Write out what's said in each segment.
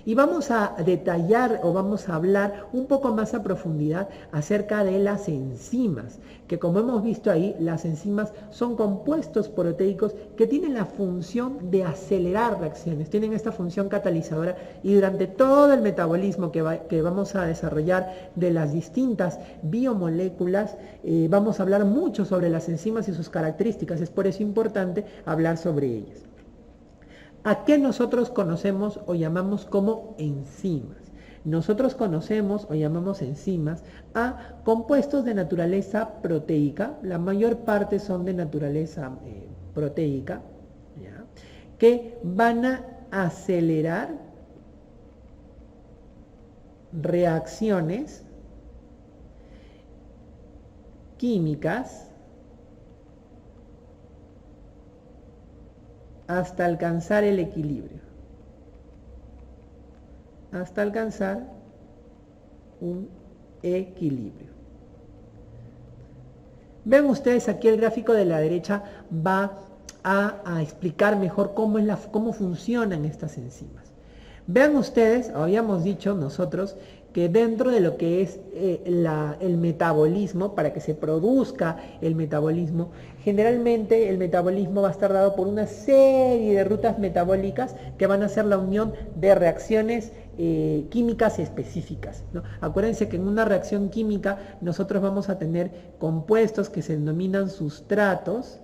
Y vamos a detallar o vamos a hablar un poco más a profundidad acerca de las enzimas, que como hemos visto ahí, las enzimas son compuestos proteicos que tienen la función de acelerar reacciones, tienen esta función catalizadora y durante todo el metabolismo que vamos a desarrollar de las distintas biomoléculas, vamos a hablar mucho sobre las enzimas y sus características, es por eso importante hablar sobre ellas. ¿A qué nosotros conocemos o llamamos como enzimas? Nosotros conocemos o llamamos enzimas a compuestos de naturaleza proteica, la mayor parte son de naturaleza proteica, ¿ya? Que van a acelerar reacciones químicas hasta alcanzar el equilibrio, hasta alcanzar un equilibrio. Ven ustedes aquí el gráfico de la derecha va a explicar mejor cómo funcionan estas enzimas. Vean ustedes, habíamos dicho nosotros que dentro de lo que es el metabolismo, para que se produzca el metabolismo, generalmente el metabolismo va a estar dado por una serie de rutas metabólicas que van a ser la unión de reacciones químicas específicas, ¿no? Acuérdense que en una reacción química nosotros vamos a tener compuestos que se denominan sustratos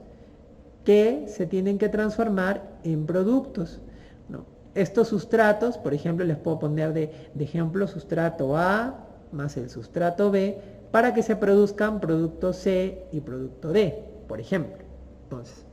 que se tienen que transformar en productos, ¿no? Estos sustratos, por ejemplo, les puedo poner de ejemplo sustrato A más el sustrato B para que se produzcan producto C y producto D, por ejemplo. Entonces,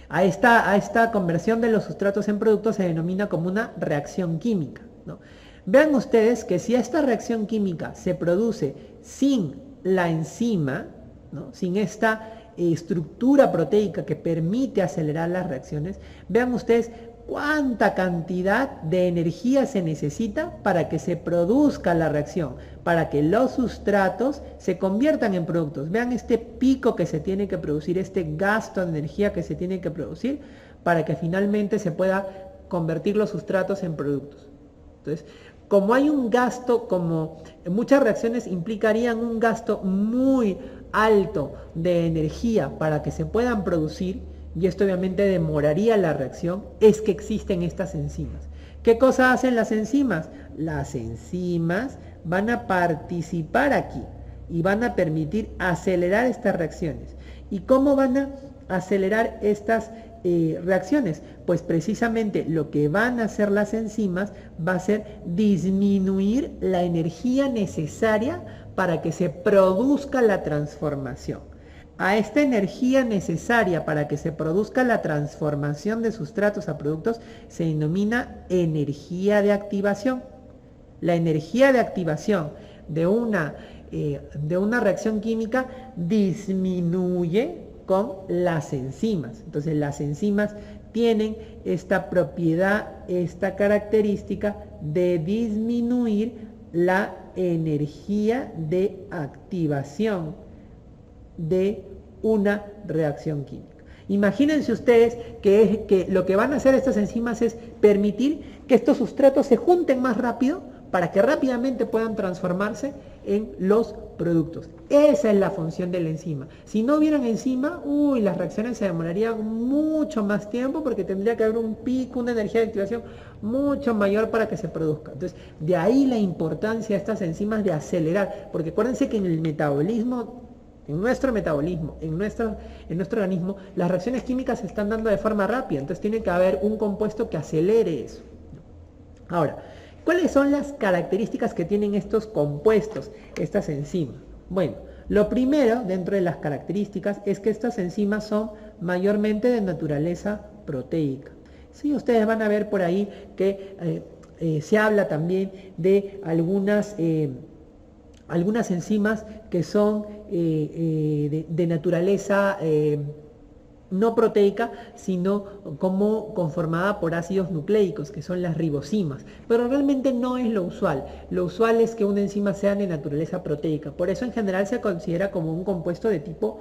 a esta conversión de los sustratos en productos se denomina como una reacción química, ¿no? Vean ustedes que si esta reacción química se produce sin la enzima, ¿no? Sin esta estructura proteica que permite acelerar las reacciones, vean ustedes cuánta cantidad de energía se necesita para que se produzca la reacción, para que los sustratos se conviertan en productos. Vean este pico que se tiene que producir, este gasto de energía que se tiene que producir para que finalmente se pueda convertir los sustratos en productos. Entonces, como hay un gasto, como muchas reacciones implicarían un gasto muy alto de energía para que se puedan producir, y esto obviamente demoraría la reacción, es que existen estas enzimas. ¿Qué cosa hacen las enzimas? Las enzimas van a participar aquí y van a permitir acelerar estas reacciones. ¿Y cómo van a acelerar estas reacciones? Pues precisamente lo que van a hacer las enzimas va a ser disminuir la energía necesaria para que se produzca la transformación. A esta energía necesaria para que se produzca la transformación de sustratos a productos se denomina energía de activación. La energía de activación de una reacción química disminuye con las enzimas. Entonces las enzimas tienen esta propiedad, esta característica de disminuir la energía de activación de una reacción química. Imagínense ustedes que lo que van a hacer estas enzimas es permitir que estos sustratos se junten más rápido para que rápidamente puedan transformarse en los productos. Esa es la función de la enzima. Si no hubieran enzima, las reacciones se demorarían mucho más tiempo porque tendría que haber un pico, una energía de activación mucho mayor para que se produzca. Entonces, de ahí la importancia de estas enzimas de acelerar, porque acuérdense que en el metabolismo, en nuestro metabolismo, en nuestro organismo, las reacciones químicas se están dando de forma rápida, entonces tiene que haber un compuesto que acelere eso. Ahora, ¿cuáles son las características que tienen estos compuestos, estas enzimas? Bueno, lo primero dentro de las características es que estas enzimas son mayormente de naturaleza proteica. Sí, ustedes van a ver por ahí que se habla también de algunas enzimas que son de naturaleza no proteica, sino como conformada por ácidos nucleicos, que son las ribosimas. Pero realmente no es lo usual. Lo usual es que una enzima sea de naturaleza proteica. Por eso en general se considera como un compuesto de tipo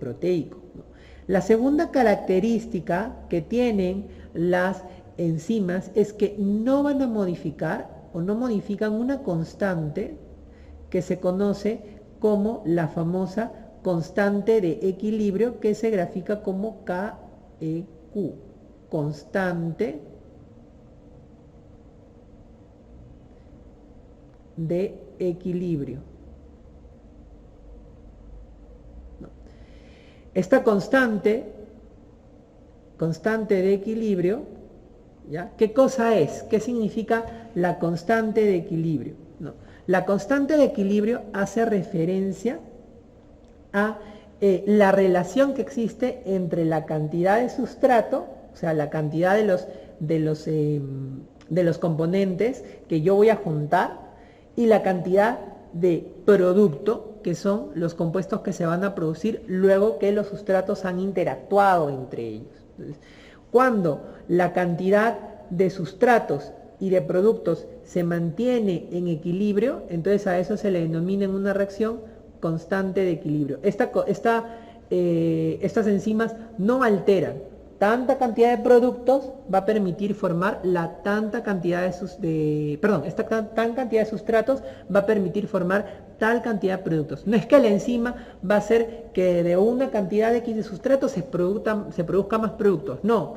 proteico, ¿no? La segunda característica que tienen las enzimas es que no van a modificar o no modifican una constante que se conoce como la famosa constante de equilibrio, que se grafica como KEQ, constante de equilibrio. No. Esta constante de equilibrio, ¿ya? ¿Qué cosa es? ¿Qué significa la constante de equilibrio? No. La constante de equilibrio hace referencia a la relación que existe entre la cantidad de sustrato, o sea, la cantidad de los componentes que yo voy a juntar, y la cantidad de producto, que son los compuestos que se van a producir luego que los sustratos han interactuado entre ellos. Entonces, cuando la cantidad de sustratos y de productos se mantiene en equilibrio, entonces a eso se le denomina en una reacción constante de equilibrio. Estas enzimas no alteran. Tanta cantidad de productos va a permitir formar la tanta cantidad esta cantidad de sustratos va a permitir formar tal cantidad de productos. No es que la enzima va a hacer que de una cantidad de X de sustratos se produzca más productos. No.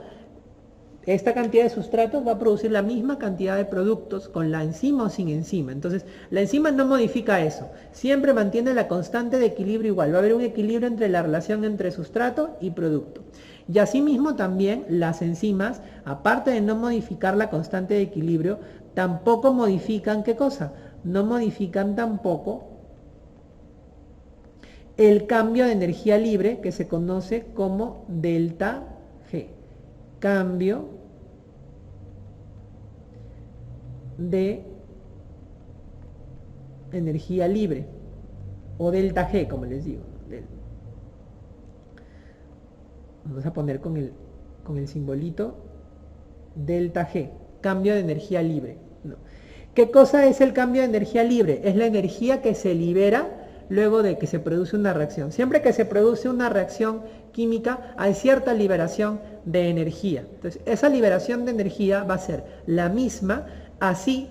Esta cantidad de sustratos va a producir la misma cantidad de productos con la enzima o sin enzima. Entonces, la enzima no modifica eso. Siempre mantiene la constante de equilibrio igual. Va a haber un equilibrio entre la relación entre sustrato y producto. Y asimismo también las enzimas, aparte de no modificar la constante de equilibrio, tampoco modifican, ¿qué cosa? No modifican tampoco el cambio de energía libre, que se conoce como delta G. Cambio de energía libre, o delta G, como les digo. Vamos a poner con el simbolito delta G, cambio de energía libre. No. ¿Qué cosa es el cambio de energía libre? Es la energía que se libera luego de que se produce una reacción. Siempre que se produce una reacción química hay cierta liberación de energía. Entonces, esa liberación de energía va a ser la misma, así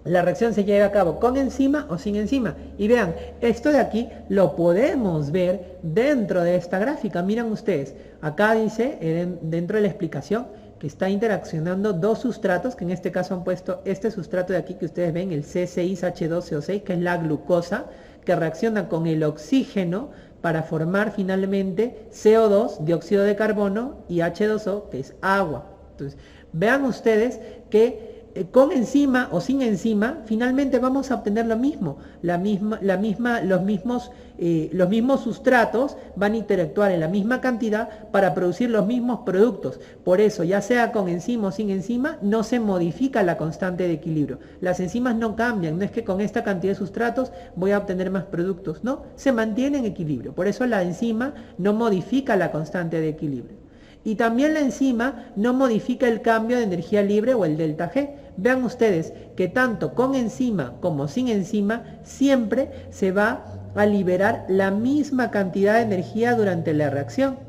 la reacción se lleva a cabo con enzima o sin enzima. Y vean, esto de aquí lo podemos ver dentro de esta gráfica. Miren ustedes, acá dice, dentro de la explicación, que está interaccionando dos sustratos, que en este caso han puesto este sustrato de aquí que ustedes ven, el C6H12O6, que es la glucosa, que reacciona con el oxígeno para formar finalmente CO2, dióxido de carbono, y H2O, que es agua. Entonces, vean ustedes que con enzima o sin enzima, finalmente vamos a obtener lo mismo. Los mismos sustratos van a interactuar en la misma cantidad para producir los mismos productos. Por eso, ya sea con enzima o sin enzima, no se modifica la constante de equilibrio. Las enzimas no cambian, no es que con esta cantidad de sustratos voy a obtener más productos, no, se mantiene en equilibrio. Por eso la enzima no modifica la constante de equilibrio. Y también la enzima no modifica el cambio de energía libre o el delta G. Vean ustedes que tanto con enzima como sin enzima siempre se va a liberar la misma cantidad de energía durante la reacción.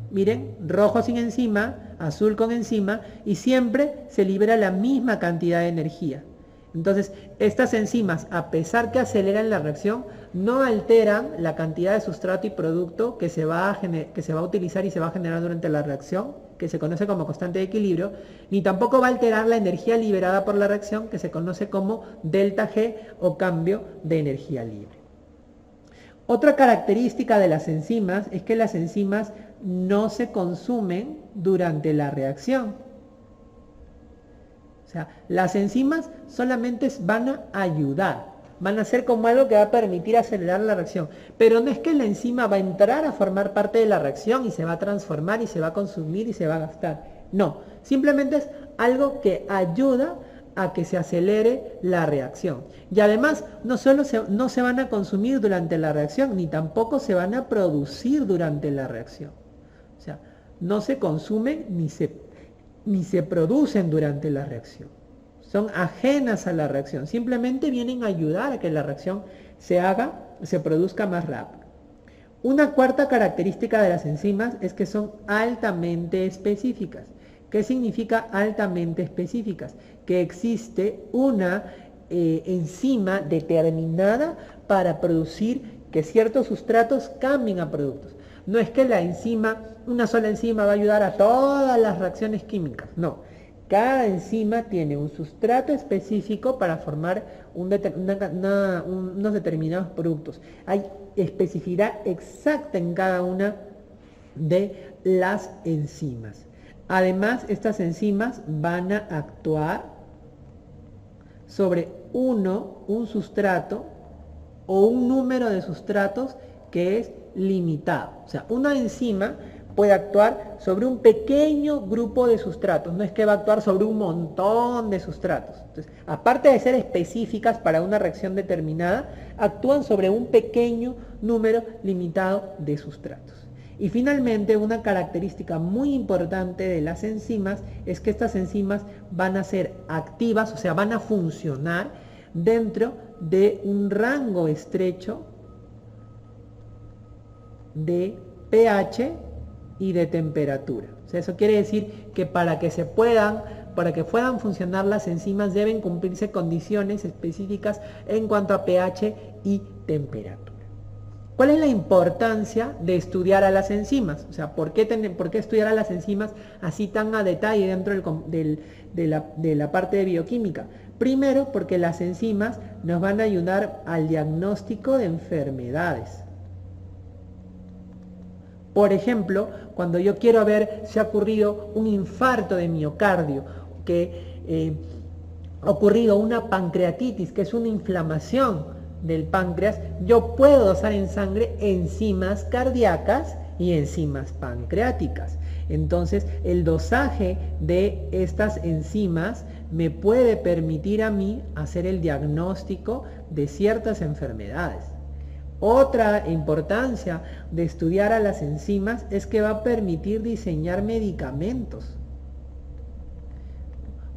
Miren, rojo sin enzima, azul con enzima, y siempre se libera la misma cantidad de energía. Entonces, estas enzimas, a pesar que aceleran la reacción, no alteran la cantidad de sustrato y producto que se va a utilizar y se va a generar durante la reacción, que se conoce como constante de equilibrio, ni tampoco va a alterar la energía liberada por la reacción, que se conoce como delta G o cambio de energía libre. Otra característica de las enzimas es que las enzimas no se consumen durante la reacción. O sea, las enzimas solamente van a ayudar, van a ser como algo que va a permitir acelerar la reacción. Pero no es que la enzima va a entrar a formar parte de la reacción y se va a transformar y se va a consumir y se va a gastar. No, simplemente es algo que ayuda a que se acelere la reacción. Y además, no se van a consumir durante la reacción, ni tampoco se van a producir durante la reacción. O sea, no se consumen ni se producen durante la reacción. Son ajenas a la reacción. Simplemente vienen a ayudar a que la reacción se produzca más rápido. Una cuarta característica de las enzimas es que son altamente específicas. ¿Qué significa altamente específicas? Que existe una enzima determinada para producir que ciertos sustratos cambien a productos. No es que la enzima, una sola enzima va a ayudar a todas las reacciones químicas, no. Cada enzima tiene un sustrato específico para formar unos determinados productos. Hay especificidad exacta en cada una de las enzimas. Además, estas enzimas van a actuar sobre un sustrato o un número de sustratos que es limitado. O sea, una enzima puede actuar sobre un pequeño grupo de sustratos, no es que va a actuar sobre un montón de sustratos. Entonces, aparte de ser específicas para una reacción determinada, actúan sobre un pequeño número limitado de sustratos. Y finalmente, una característica muy importante de las enzimas es que estas enzimas van a ser activas, o sea, van a funcionar dentro de un rango estrecho de pH y de temperatura. O sea, eso quiere decir que para que puedan funcionar las enzimas deben cumplirse condiciones específicas en cuanto a pH y temperatura. ¿Cuál es la importancia de estudiar a las enzimas? O sea, ¿por qué estudiar a las enzimas así tan a detalle dentro de la parte de bioquímica? Primero, porque las enzimas nos van a ayudar al diagnóstico de enfermedades. Por ejemplo, cuando yo quiero ver si ha ocurrido un infarto de miocardio, que ha ocurrido una pancreatitis, que es una inflamación del páncreas, yo puedo dosar en sangre enzimas cardíacas y enzimas pancreáticas. Entonces, el dosaje de estas enzimas me puede permitir a mí hacer el diagnóstico de ciertas enfermedades. Otra importancia de estudiar a las enzimas es que va a permitir diseñar medicamentos.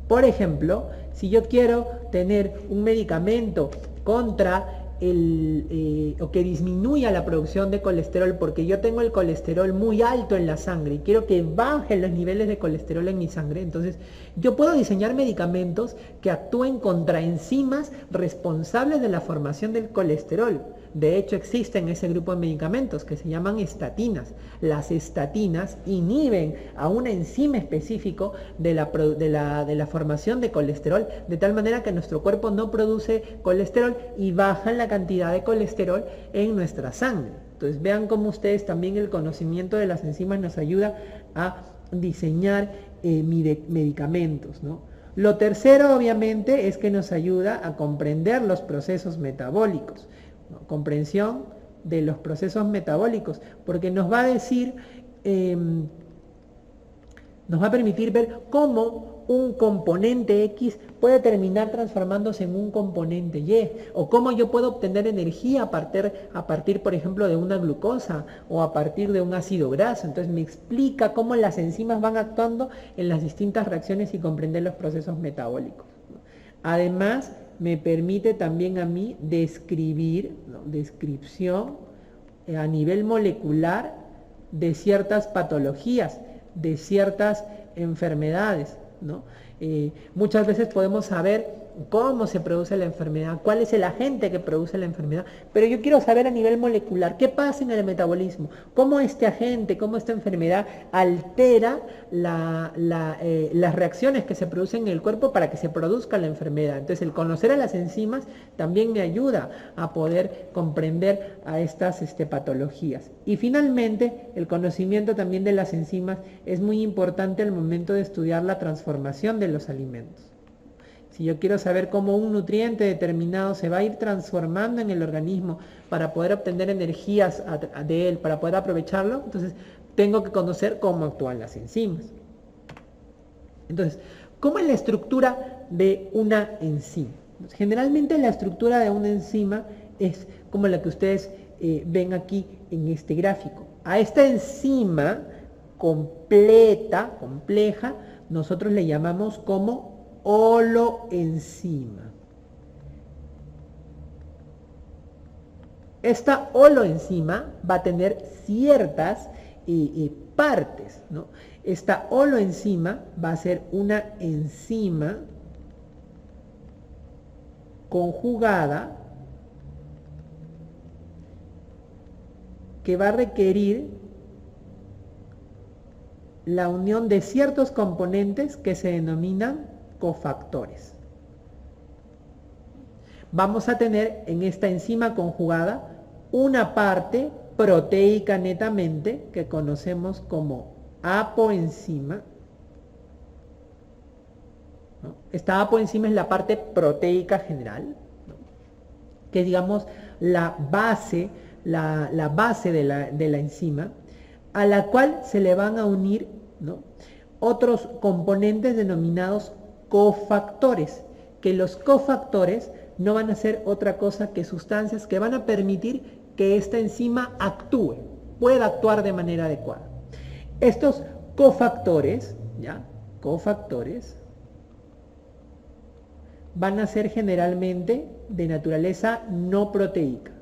Por ejemplo, si yo quiero tener un medicamento contra o que disminuya la producción de colesterol porque yo tengo el colesterol muy alto en la sangre y quiero que bajen los niveles de colesterol en mi sangre, entonces yo puedo diseñar medicamentos que actúen contra enzimas responsables de la formación del colesterol. De hecho, existen ese grupo de medicamentos que se llaman estatinas. Las estatinas inhiben a una enzima específico de la formación de colesterol, de tal manera que nuestro cuerpo no produce colesterol y bajan la cantidad de colesterol en nuestra sangre. Entonces, vean cómo ustedes también el conocimiento de las enzimas nos ayuda a diseñar medicamentos, ¿no? Lo tercero, obviamente, es que nos ayuda a comprender los procesos metabólicos. Comprensión de los procesos metabólicos, porque nos va a decir, nos va a permitir ver cómo un componente X puede terminar transformándose en un componente Y, o cómo yo puedo obtener energía a partir, por ejemplo, de una glucosa o a partir de un ácido graso. Entonces me explica cómo las enzimas van actuando en las distintas reacciones y comprender los procesos metabólicos. Además, me permite también a mí describir, descripción a nivel molecular de ciertas patologías, de ciertas enfermedades, ¿no? Muchas veces podemos saber cómo se produce la enfermedad, cuál es el agente que produce la enfermedad, pero yo quiero saber a nivel molecular qué pasa en el metabolismo, cómo este agente, cómo esta enfermedad altera las reacciones que se producen en el cuerpo para que se produzca la enfermedad. Entonces, el conocer a las enzimas también me ayuda a poder comprender a estas patologías. Y finalmente, el conocimiento también de las enzimas es muy importante al momento de estudiar la transformación de los alimentos. Si yo quiero saber cómo un nutriente determinado se va a ir transformando en el organismo para poder obtener energías de él, para poder aprovecharlo, entonces tengo que conocer cómo actúan las enzimas. Entonces, ¿cómo es la estructura de una enzima? Generalmente la estructura de una enzima es como la que ustedes ven aquí en este gráfico. A esta enzima completa, compleja, nosotros le llamamos como holoenzima. Esta holoenzima va a tener ciertas partes, ¿no? Esta holoenzima va a ser una enzima conjugada que va a requerir la unión de ciertos componentes que se denominan cofactores. Vamos a tener en esta enzima conjugada una parte proteica netamente que conocemos como apoenzima, ¿no? Esta apoenzima es la parte proteica general, ¿no? Que digamos la base de la enzima, a la cual se le van a unir, ¿no?, otros componentes denominados cofactores, que los cofactores no van a ser otra cosa que sustancias que van a permitir que esta enzima actúe, pueda actuar de manera adecuada. Estos cofactores, ¿ya?, cofactores, van a ser generalmente de naturaleza no proteica.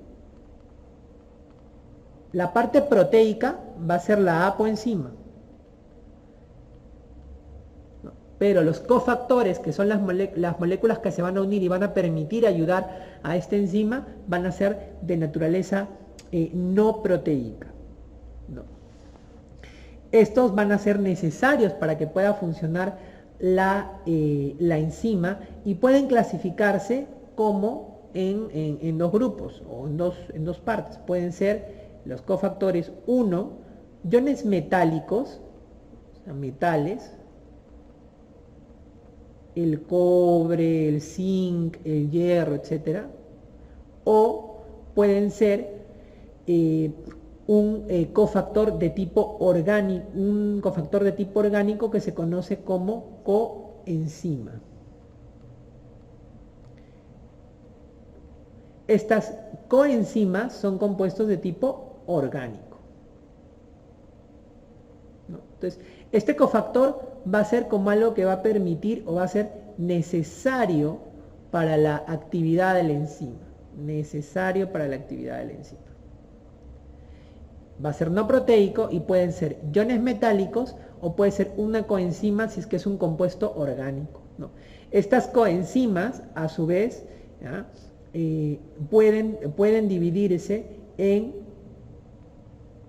La parte proteica va a ser la apoenzima. Pero los cofactores, que son las moléculas que se van a unir y van a permitir ayudar a esta enzima, van a ser de naturaleza no proteica, ¿no? Estos van a ser necesarios para que pueda funcionar la enzima y pueden clasificarse como en dos grupos o en dos partes. Pueden ser los cofactores 1, iones metálicos, o sea, metales, el cobre, el zinc, el hierro, etc. O pueden ser un cofactor de tipo orgánico, que se conoce como coenzima. Estas coenzimas son compuestos de tipo orgánico, ¿no? Entonces, este cofactor va a ser como algo que va a permitir o va a ser necesario para la actividad de la enzima. Necesario para la actividad de la enzima. Va a ser no proteico y pueden ser iones metálicos o puede ser una coenzima si es que es un compuesto orgánico, ¿no? Estas coenzimas, a su vez, ¿ya?, pueden dividirse en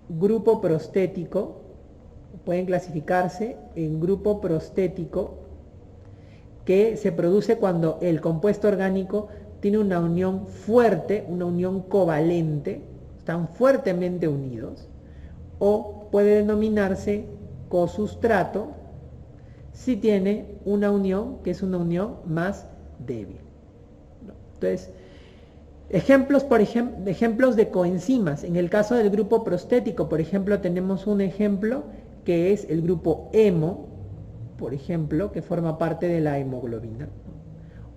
grupo prostético, pueden clasificarse en grupo prostético, que se produce cuando el compuesto orgánico tiene una unión fuerte, una unión covalente, están fuertemente unidos, o puede denominarse cosustrato si tiene una unión que es una unión más débil, ¿no? Entonces, ejemplos de coenzimas. En el caso del grupo prostético, por ejemplo, tenemos un ejemplo que es el grupo hemo, por ejemplo, que forma parte de la hemoglobina.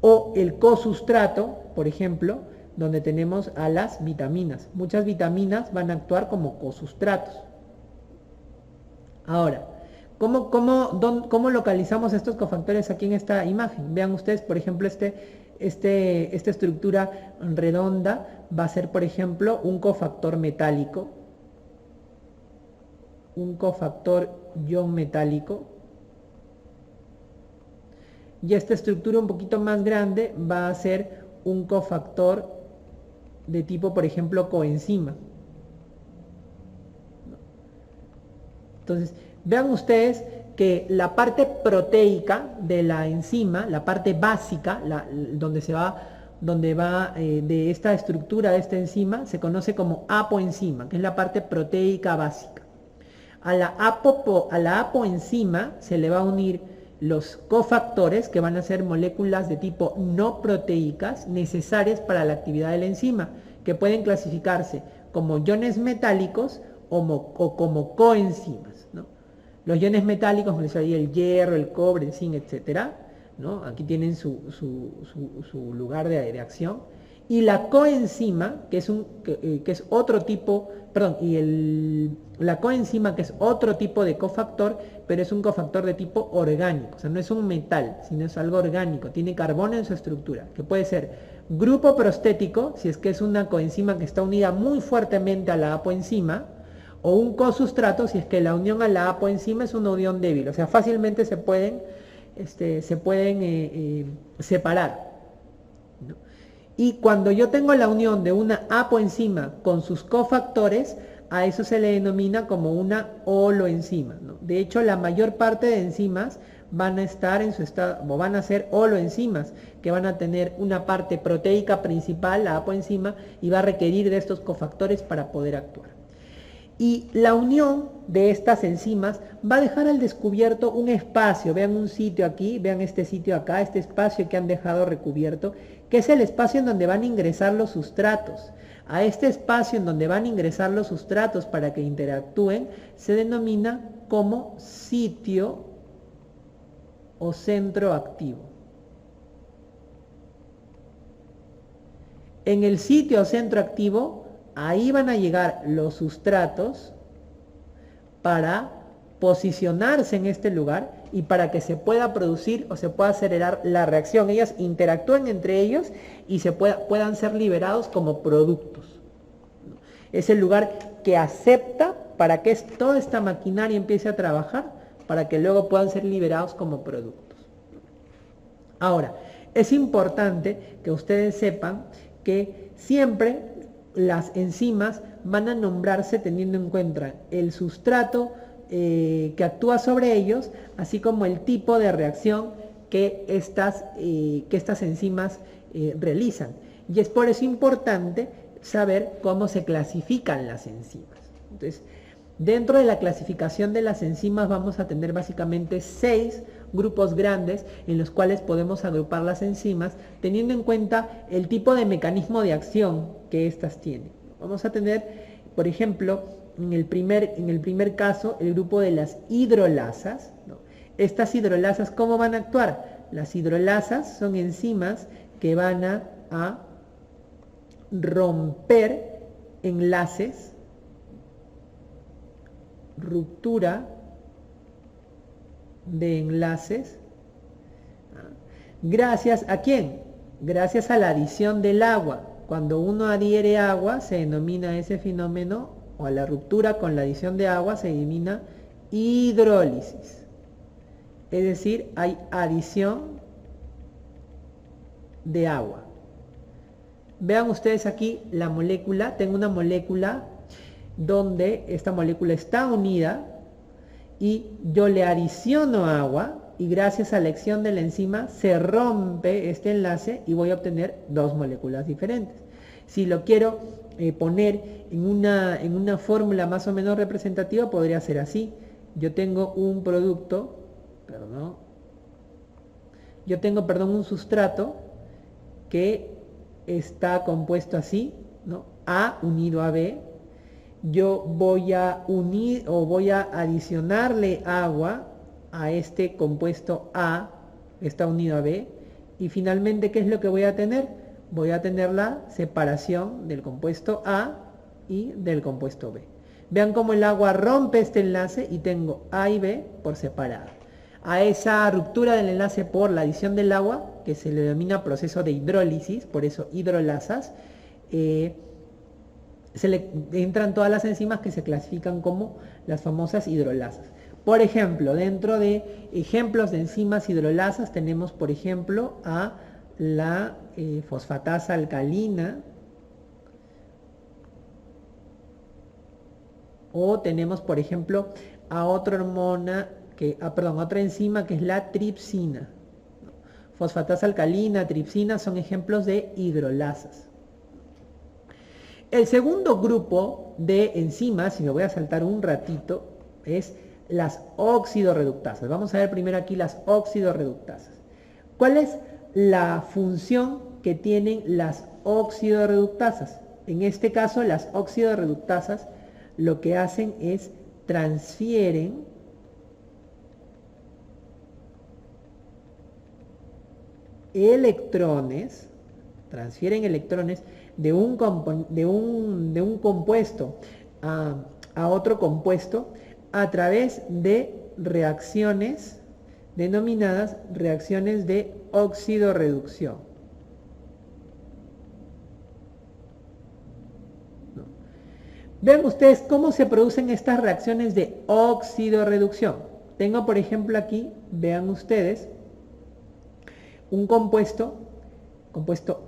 O el cosustrato, por ejemplo, donde tenemos a las vitaminas. Muchas vitaminas van a actuar como cosustratos. Ahora, ¿cómo localizamos estos cofactores aquí en esta imagen? Vean ustedes, por ejemplo, esta estructura redonda va a ser, por ejemplo, un cofactor metálico, un cofactor ion metálico, y esta estructura un poquito más grande va a ser un cofactor de tipo, por ejemplo, coenzima. Entonces, vean ustedes que la parte proteica de la enzima, la parte básica, donde va de esta estructura de esta enzima, se conoce como apoenzima, que es la parte proteica básica. A la apoenzima se le va a unir los cofactores, que van a ser moléculas de tipo no proteicas necesarias para la actividad de la enzima, que pueden clasificarse como iones metálicos o como coenzimas, ¿no? Los iones metálicos, como les decía, el hierro, el cobre, el zinc, etcétera, ¿no? Aquí tienen su lugar de acción. Y la coenzima, que es otro tipo, perdón, la coenzima, que es otro tipo de cofactor, pero es un cofactor de tipo orgánico, o sea, no es un metal, sino es algo orgánico, tiene carbono en su estructura, que puede ser grupo prostético, si es que es una coenzima que está unida muy fuertemente a la apoenzima, o un cosustrato si es que la unión a la apoenzima es una unión débil, o sea, fácilmente se pueden separar, ¿no? Y cuando yo tengo la unión de una apoenzima con sus cofactores, a eso se le denomina como una holoenzima, ¿no? De hecho, la mayor parte de enzimas van a estar en su estado, o van a ser holoenzimas, que van a tener una parte proteica principal, la apoenzima, y va a requerir de estos cofactores para poder actuar. Y la unión de estas enzimas va a dejar al descubierto un espacio. Vean un sitio aquí, vean este sitio acá, este espacio que han dejado recubierto, que es el espacio en donde van a ingresar los sustratos. A este espacio en donde van a ingresar los sustratos para que interactúen se denomina como sitio o centro activo. En el sitio o centro activo, ahí van a llegar los sustratos para posicionarse en este lugar y para que se pueda producir o se pueda acelerar la reacción. Ellas interactúan entre ellos y puedan ser liberados como productos. Es el lugar que acepta para que toda esta maquinaria empiece a trabajar, para que luego puedan ser liberados como productos. Ahora, es importante que ustedes sepan que siempre las enzimas van a nombrarse teniendo en cuenta el sustrato que actúa sobre ellos, así como el tipo de reacción que estas enzimas realizan. Y es por eso importante saber cómo se clasifican las enzimas. Entonces, dentro de la clasificación de las enzimas vamos a tener básicamente 6 grupos grandes en los cuales podemos agrupar las enzimas teniendo en cuenta el tipo de mecanismo de acción que éstas tienen. Vamos a tener, por ejemplo, en el primer caso, el grupo de las hidrolasas, ¿no? Estas hidrolasas, ¿cómo van a actuar? Las hidrolasas son enzimas que van a romper enlaces, ruptura de enlaces, ¿gracias a quién? Gracias a la adición del agua. Cuando uno adhiere agua se denomina ese fenómeno, o a la ruptura con la adición de agua se denomina hidrólisis. Es decir, hay adición de agua. Vean ustedes aquí la molécula. Tengo una molécula donde esta molécula está unida y yo le adiciono agua y gracias a la acción de la enzima se rompe este enlace y voy a obtener 2 moléculas diferentes. Si lo quiero poner en una fórmula más o menos representativa, podría ser así. Yo tengo un producto, un sustrato que está compuesto así, ¿no? A unido a B. Yo voy a unir o voy a adicionarle agua a este compuesto A, está unido a B, y finalmente, ¿qué es lo que voy a tener? Voy a tener la separación del compuesto A y del compuesto B. Vean cómo el agua rompe este enlace y tengo A y B por separado. A esa ruptura del enlace por la adición del agua, que se le denomina proceso de hidrólisis, por eso hidrolasas, se le entran todas las enzimas que se clasifican como las famosas hidrolasas. Por ejemplo, dentro de ejemplos de enzimas hidrolasas tenemos, por ejemplo, a la fosfatasa alcalina, o tenemos, por ejemplo, a otra otra enzima que es la tripsina. Fosfatasa alcalina, tripsina son ejemplos de hidrolasas. El segundo grupo de enzimas, y me voy a saltar un ratito, es las oxidorreductasas. Vamos a ver primero aquí las oxidorreductasas. ¿Cuál es la función que tienen las oxidorreductasas? En este caso, las oxidorreductasas lo que hacen es transfieren electrones de un compuesto a otro compuesto a través de reacciones denominadas reacciones de oxidorreducción. Vean ustedes cómo se producen estas reacciones de oxidorreducción. Tengo, por ejemplo, aquí, vean ustedes, un compuesto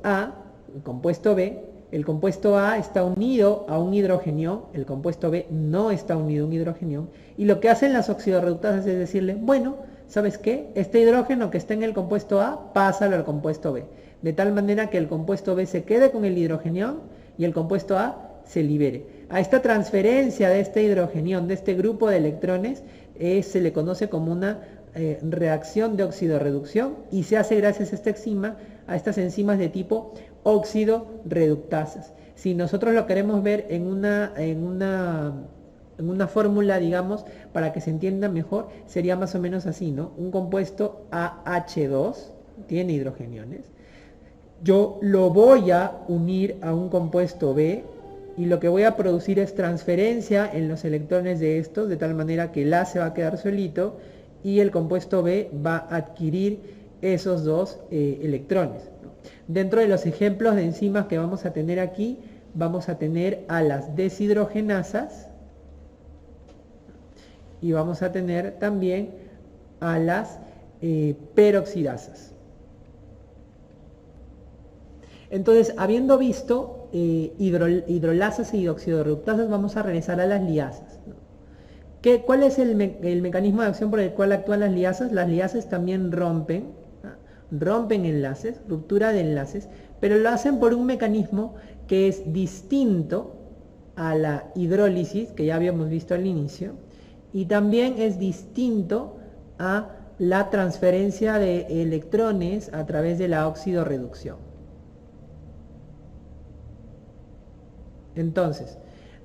A, el compuesto B. El compuesto A está unido a un hidrogenio, el compuesto B no está unido a un hidrogenio, y lo que hacen las oxidorreductasas es decirle, bueno, ¿sabes qué? Este hidrógeno que está en el compuesto A, pásalo al compuesto B, de tal manera que el compuesto B se quede con el hidrogenio y el compuesto A se libere. A esta transferencia de este hidrogenión, de este grupo de electrones, se le conoce como una reacción de oxidorreducción y se hace gracias a esta enzima, a estas enzimas de tipo oxidorreductasas. Si nosotros lo queremos ver en una fórmula, digamos, para que se entienda mejor, sería más o menos así, ¿no? Un compuesto AH2 tiene hidrogeniones. Yo lo voy a unir a un compuesto B y lo que voy a producir es transferencia en los electrones de estos, de tal manera que el A se va a quedar solito y el compuesto B va a adquirir esos dos electrones. Dentro de los ejemplos de enzimas que vamos a tener aquí, vamos a tener a las deshidrogenasas y vamos a tener también a las peroxidasas. Entonces, habiendo visto hidrolasas y oxidorreductasas, vamos a regresar a las liasas. ¿Cuál es el mecanismo de acción por el cual actúan las liasas? Las liasas también rompen enlaces, ruptura de enlaces, pero lo hacen por un mecanismo que es distinto a la hidrólisis, que ya habíamos visto al inicio, y también es distinto a la transferencia de electrones a través de la oxidorreducción. Entonces,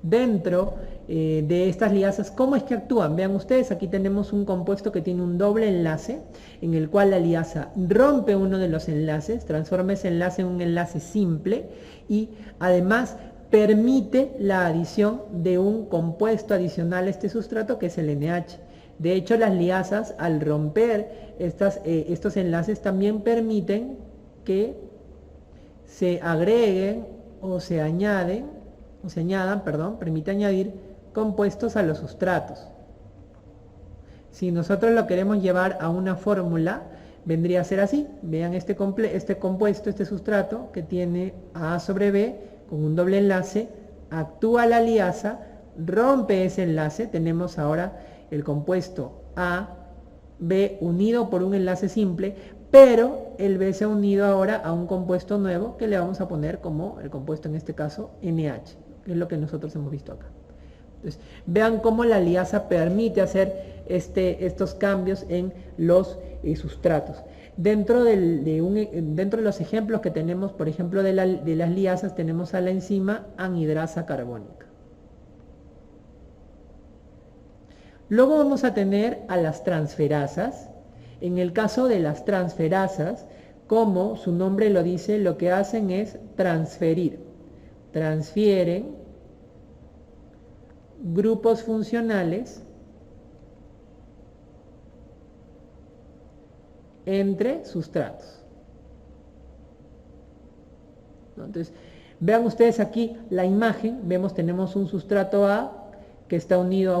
dentro de estas liasas, ¿cómo es que actúan? Vean ustedes, aquí tenemos un compuesto que tiene un doble enlace, en el cual la liasa rompe uno de los enlaces, transforma ese enlace en un enlace simple y además permite la adición de un compuesto adicional a este sustrato que es el NH. De hecho, las liasas, al romper estos enlaces, también permiten que se agreguen o se añadan, permite añadir compuestos a los sustratos. Si nosotros lo queremos llevar a una fórmula, vendría a ser así. Vean este compuesto, este sustrato que tiene A sobre B con un doble enlace, actúa la liasa, rompe ese enlace, tenemos ahora el compuesto A, B unido por un enlace simple, pero el B se ha unido ahora a un compuesto nuevo que le vamos a poner como el compuesto en este caso NH, que es lo que nosotros hemos visto acá. Entonces, vean cómo la liasa permite hacer estos cambios en los sustratos. Dentro de los ejemplos que tenemos, por ejemplo, de las liasas, tenemos a la enzima anhidrasa carbónica. Luego vamos a tener a las transferasas. En el caso de las transferasas, como su nombre lo dice, lo que hacen es transferir. Transfieren grupos funcionales entre sustratos. Entonces, vean ustedes aquí la imagen, tenemos un sustrato A que está unido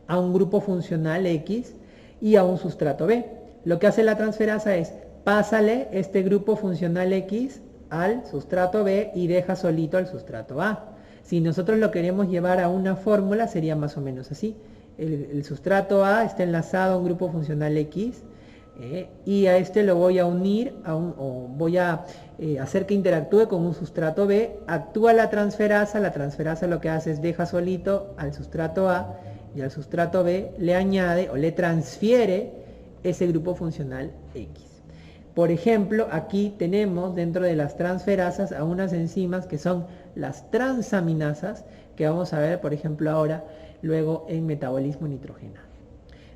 a un grupo funcional X y a un sustrato B. Lo que hace la transferasa es, pásale este grupo funcional X al sustrato B y deja solito al sustrato A. Si nosotros lo queremos llevar a una fórmula, sería más o menos así. El sustrato A está enlazado a un grupo funcional X, y a este lo voy a unir, voy a hacer que interactúe con un sustrato B, actúa la transferasa lo que hace es deja solito al sustrato A, y al sustrato B le añade o le transfiere ese grupo funcional X. Por ejemplo, aquí tenemos dentro de las transferasas a unas enzimas que son las transaminasas, que vamos a ver, por ejemplo, ahora, luego en metabolismo nitrogenado.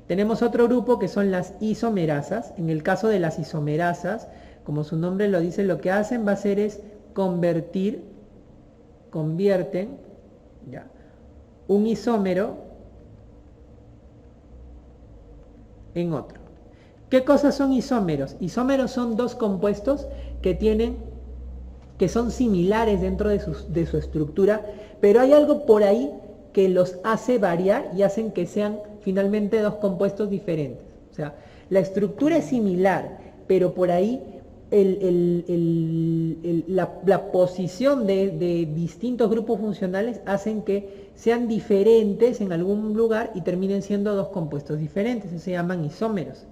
Tenemos otro grupo que son las isomerasas. En el caso de las isomerasas, como su nombre lo dice, lo que hacen va a ser es convierten un isómero en otro. ¿Qué cosas son isómeros? Isómeros son dos compuestos que son similares dentro de su estructura, pero hay algo por ahí que los hace variar y hacen que sean finalmente dos compuestos diferentes. O sea, la estructura es similar, pero por ahí la posición de distintos grupos funcionales hacen que sean diferentes en algún lugar y terminen siendo dos compuestos diferentes. Eso se llaman isómeros.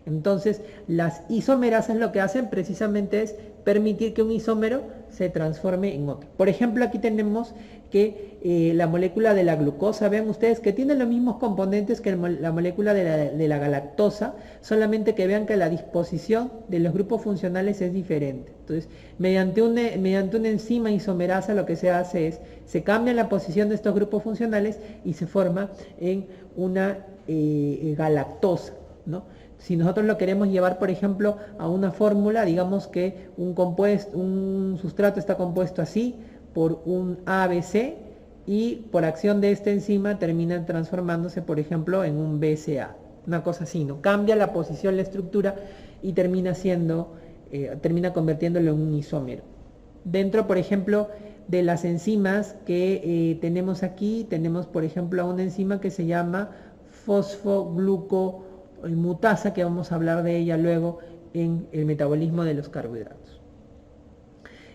Entonces, las isomerasas lo que hacen precisamente es permitir que un isómero se transforme en otro. Por ejemplo, aquí tenemos que la molécula de la glucosa, vean ustedes que tiene los mismos componentes que la molécula de la galactosa, solamente que vean que la disposición de los grupos funcionales es diferente. Entonces, mediante una enzima isomerasa lo que se hace es, se cambia la posición de estos grupos funcionales y se forma en una galactosa, ¿no? Si nosotros lo queremos llevar, por ejemplo, a una fórmula, digamos que un sustrato está compuesto así por un ABC y por acción de esta enzima termina transformándose, por ejemplo, en un BCA. Una cosa así, ¿no? Cambia la posición, la estructura y termina convirtiéndolo en un isómero. Dentro, por ejemplo, de las enzimas que tenemos aquí, tenemos, por ejemplo, una enzima que se llama fosfoglucomutasa, que vamos a hablar de ella luego en el metabolismo de los carbohidratos.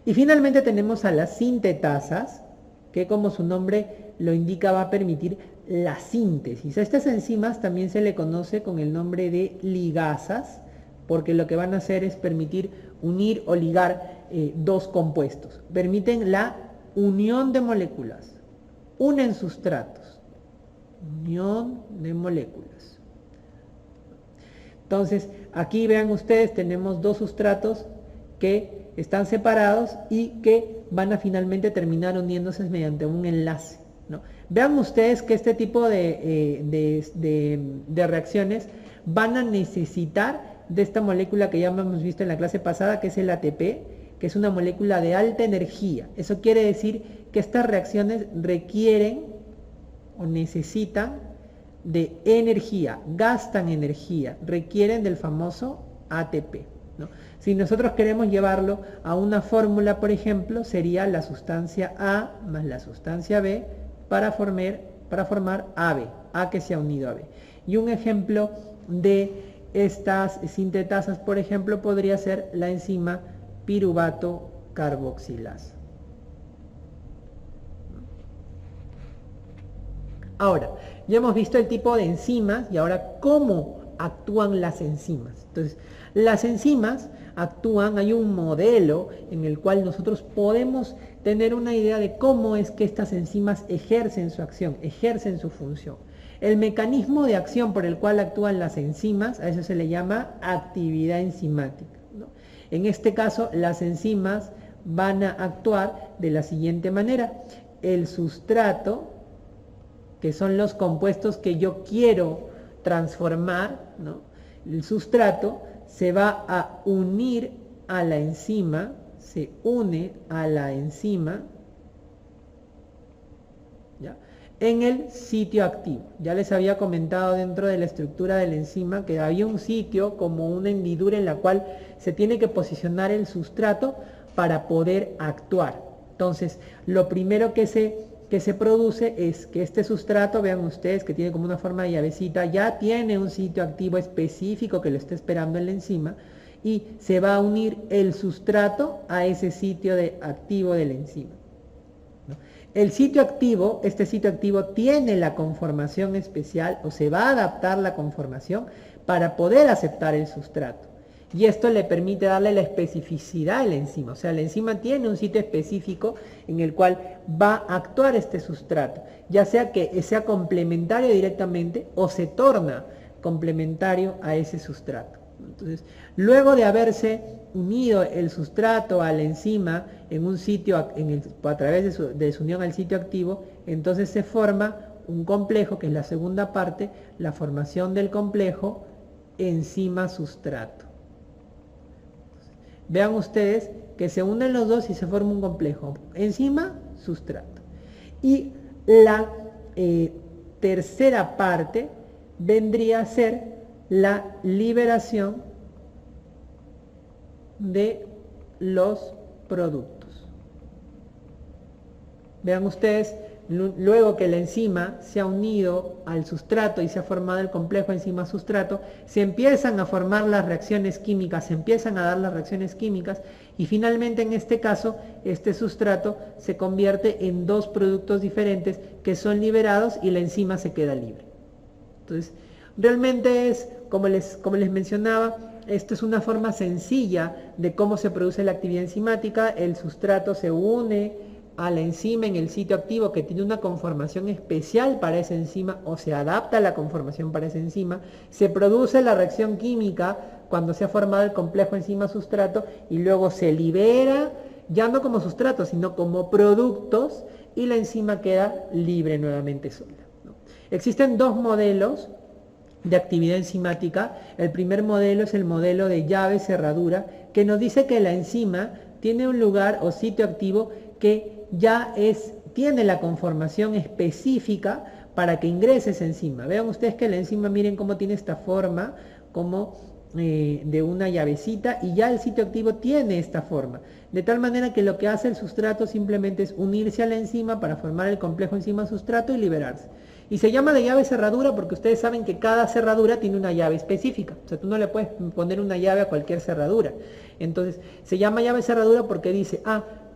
Y finalmente tenemos a las sintetasas, que como su nombre lo indica va a permitir la síntesis. A estas enzimas también se le conoce con el nombre de ligasas, porque lo que van a hacer es permitir unir o ligar dos compuestos. Permiten la unión de moléculas, unen sustratos, unión de moléculas. Entonces, aquí vean ustedes, tenemos dos sustratos que están separados y que van a finalmente terminar uniéndose mediante un enlace, ¿no? Vean ustedes que este tipo de reacciones van a necesitar de esta molécula que ya hemos visto en la clase pasada, que es el ATP, que es una molécula de alta energía. Eso quiere decir que estas reacciones requieren o necesitan de energía, gastan energía, requieren del famoso ATP, ¿no? Si nosotros queremos llevarlo a una fórmula, por ejemplo, sería la sustancia A más la sustancia B para formar AB, A que se ha unido a B. Y un ejemplo de estas sintetasas, por ejemplo, podría ser la enzima piruvato carboxilasa. Ahora, ya hemos visto el tipo de enzimas y ahora cómo actúan las enzimas. Entonces, las enzimas actúan, hay un modelo en el cual nosotros podemos tener una idea de cómo es que estas enzimas ejercen su acción, ejercen su función. El mecanismo de acción por el cual actúan las enzimas, a eso se le llama actividad enzimática, ¿no? En este caso, las enzimas van a actuar de la siguiente manera. El sustrato, que son los compuestos que yo quiero transformar, ¿no? El sustrato se va a unir a la enzima, se une a la enzima, ¿ya?, en el sitio activo. Ya les había comentado dentro de la estructura de la enzima que había un sitio como una hendidura en la cual se tiene que posicionar el sustrato para poder actuar. Entonces, lo primero que se produce es que este sustrato, vean ustedes que tiene como una forma de llavecita, ya tiene un sitio activo específico que lo está esperando en la enzima y se va a unir el sustrato a ese sitio activo de la enzima, ¿no? El sitio activo, este sitio activo tiene la conformación especial o se va a adaptar la conformación para poder aceptar el sustrato. Y esto le permite darle la especificidad a la enzima. O sea, la enzima tiene un sitio específico en el cual va a actuar este sustrato, ya sea que sea complementario directamente o se torna complementario a ese sustrato. Entonces, luego de haberse unido el sustrato a la enzima en un sitio, a través de su unión al sitio activo, entonces se forma un complejo, que es la segunda parte, la formación del complejo enzima-sustrato. Vean ustedes que se unen los dos y se forma un complejo enzima-sustrato. Y la tercera parte vendría a ser la liberación de los productos. Vean ustedes, luego que la enzima se ha unido al sustrato y se ha formado el complejo enzima-sustrato, se empiezan a formar las reacciones químicas, se empiezan a dar las reacciones químicas y finalmente en este caso, este sustrato se convierte en dos productos diferentes que son liberados y la enzima se queda libre. Entonces, realmente es, como les mencionaba, esto es una forma sencilla de cómo se produce la actividad enzimática. El sustrato se une a la enzima en el sitio activo que tiene una conformación especial para esa enzima o se adapta a la conformación para esa enzima. Se produce la reacción química cuando se ha formado el complejo enzima-sustrato y luego se libera, ya no como sustrato, sino como productos y la enzima queda libre nuevamente sola, ¿no? Existen dos modelos de actividad enzimática. El primer modelo es el modelo de llave-cerradura, que nos dice que la enzima tiene un lugar o sitio activo que ya tiene la conformación específica para que ingrese esa enzima. Vean ustedes que la enzima, miren cómo tiene esta forma, como de una llavecita, y ya el sitio activo tiene esta forma. De tal manera que lo que hace el sustrato simplemente es unirse a la enzima para formar el complejo enzima-sustrato y liberarse. Y se llama de llave cerradura porque ustedes saben que cada cerradura tiene una llave específica. O sea, tú no le puedes poner una llave a cualquier cerradura. Entonces, se llama llave cerradura porque dice,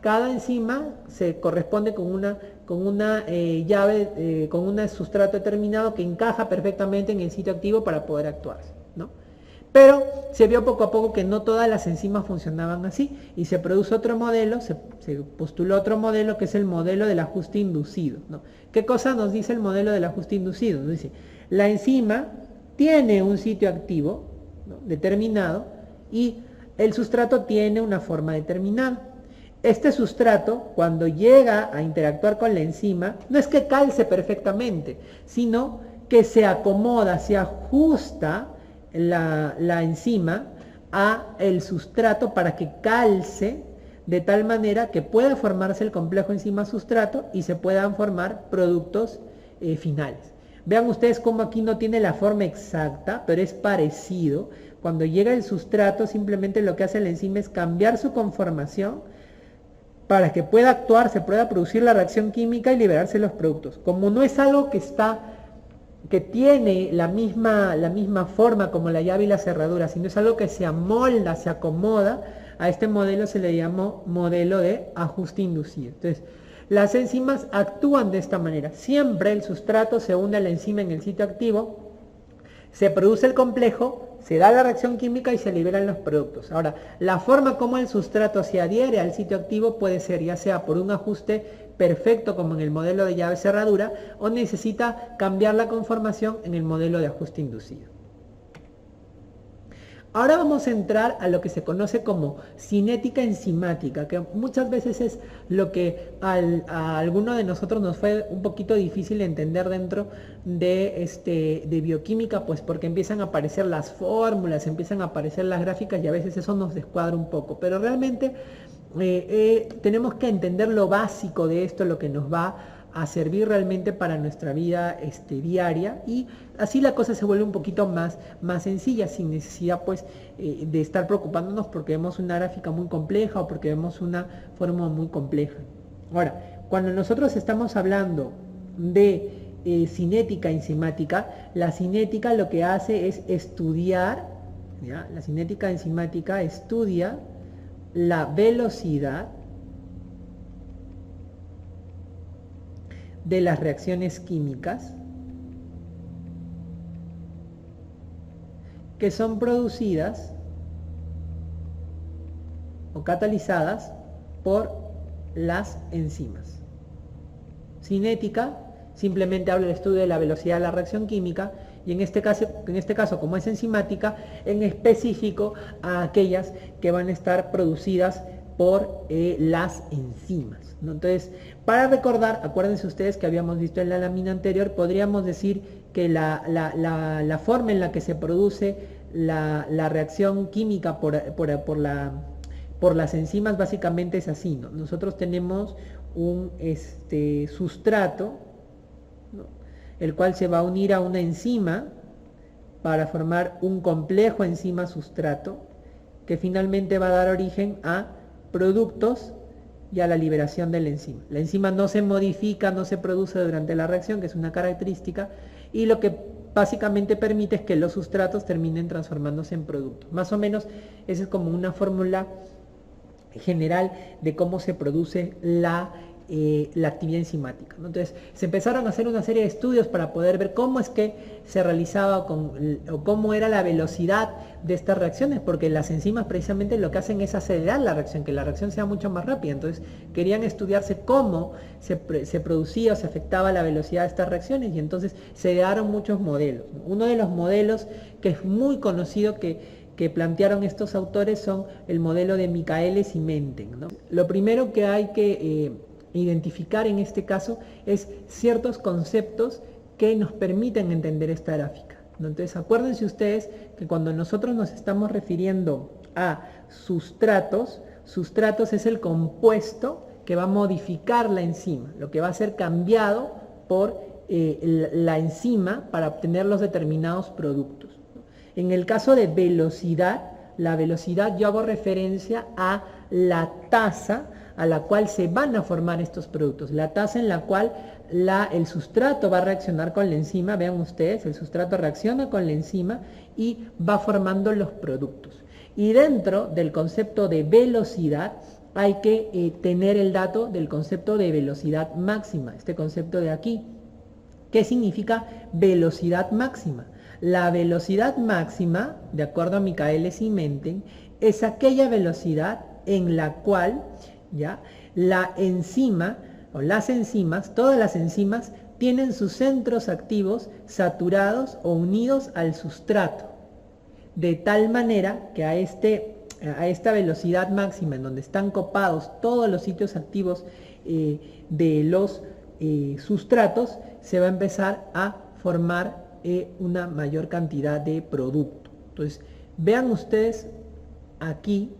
cada enzima se corresponde con una llave, con un sustrato determinado que encaja perfectamente en el sitio activo para poder actuar, ¿no? Pero se vio poco a poco que no todas las enzimas funcionaban así y se produjo otro modelo, se postuló otro modelo que es el modelo del ajuste inducido, ¿no? ¿Qué cosa nos dice el modelo del ajuste inducido? Nos dice, la enzima tiene un sitio activo, ¿no?, determinado y el sustrato tiene una forma determinada. Este sustrato, cuando llega a interactuar con la enzima, no es que calce perfectamente, sino que se acomoda, se ajusta la enzima a el sustrato para que calce de tal manera que pueda formarse el complejo enzima-sustrato y se puedan formar productos finales. Vean ustedes cómo aquí no tiene la forma exacta, pero es parecido. Cuando llega el sustrato, simplemente lo que hace la enzima es cambiar su conformación para que pueda actuar, se pueda producir la reacción química y liberarse los productos. Como no es algo que tiene la misma forma como la llave y la cerradura, sino es algo que se amolda, se acomoda, a este modelo se le llamó modelo de ajuste inducido. Entonces, las enzimas actúan de esta manera. Siempre el sustrato se une a la enzima en el sitio activo, se produce el complejo, se da la reacción química y se liberan los productos. Ahora, la forma como el sustrato se adhiere al sitio activo puede ser ya sea por un ajuste perfecto como en el modelo de llave cerradura o necesita cambiar la conformación en el modelo de ajuste inducido. Ahora vamos a entrar a lo que se conoce como cinética enzimática, que muchas veces es lo que a alguno de nosotros nos fue un poquito difícil entender dentro de bioquímica, pues porque empiezan a aparecer las fórmulas, empiezan a aparecer las gráficas y a veces eso nos descuadra un poco, pero realmente tenemos que entender lo básico de esto, lo que nos va a servir realmente para nuestra vida diaria, y así la cosa se vuelve un poquito más sencilla, sin necesidad pues de estar preocupándonos porque vemos una gráfica muy compleja o porque vemos una fórmula muy compleja. Ahora, cuando nosotros estamos hablando de cinética enzimática, la cinética lo que hace es estudiar, ¿ya? La cinética enzimática estudia la velocidad de las reacciones químicas que son producidas o catalizadas por las enzimas. Cinética simplemente habla del estudio de la velocidad de la reacción química y en este caso como es enzimática, en específico a aquellas que van a estar producidas por las enzimas, ¿no? Entonces, para recordar, acuérdense ustedes que habíamos visto en la lámina anterior, podríamos decir que la forma en la que se produce la reacción química por las enzimas básicamente es así, ¿no? Nosotros tenemos un sustrato, ¿no?, el cual se va a unir a una enzima para formar un complejo enzima-sustrato que finalmente va a dar origen a productos y a la liberación de la enzima. La enzima no se modifica, no se produce durante la reacción, que es una característica, y lo que básicamente permite es que los sustratos terminen transformándose en productos. Más o menos, esa es como una fórmula general de cómo se produce la actividad enzimática, ¿no? Entonces, se empezaron a hacer una serie de estudios para poder ver cómo es que se realizaba o cómo era la velocidad de estas reacciones, porque las enzimas precisamente lo que hacen es acelerar la reacción, que la reacción sea mucho más rápida. Entonces, querían estudiarse cómo se producía o se afectaba la velocidad de estas reacciones, y entonces se dieron muchos modelos, ¿no? Uno de los modelos que es muy conocido que plantearon estos autores son el modelo de Michaelis y Menten, ¿no? Lo primero que hay que identificar en este caso es ciertos conceptos que nos permiten entender esta gráfica, ¿no? Entonces, acuérdense ustedes que cuando nosotros nos estamos refiriendo a sustratos es el compuesto que va a modificar la enzima, lo que va a ser cambiado por la enzima para obtener los determinados productos, ¿no? En el caso de velocidad, la velocidad yo hago referencia a la tasa a la cual se van a formar estos productos, la tasa en la cual el sustrato va a reaccionar con la enzima. Vean ustedes, el sustrato reacciona con la enzima y va formando los productos. Y dentro del concepto de velocidad hay que tener el dato del concepto de velocidad máxima, este concepto de aquí. ¿Qué significa velocidad máxima? La velocidad máxima, de acuerdo a Michaelis y Menten, es aquella velocidad en la cual ¿ya? La enzima o las enzimas, todas las enzimas tienen sus centros activos saturados o unidos al sustrato, de tal manera que a esta velocidad máxima en donde están copados todos los sitios activos de los sustratos, se va a empezar a formar una mayor cantidad de producto. Entonces, vean ustedes aquí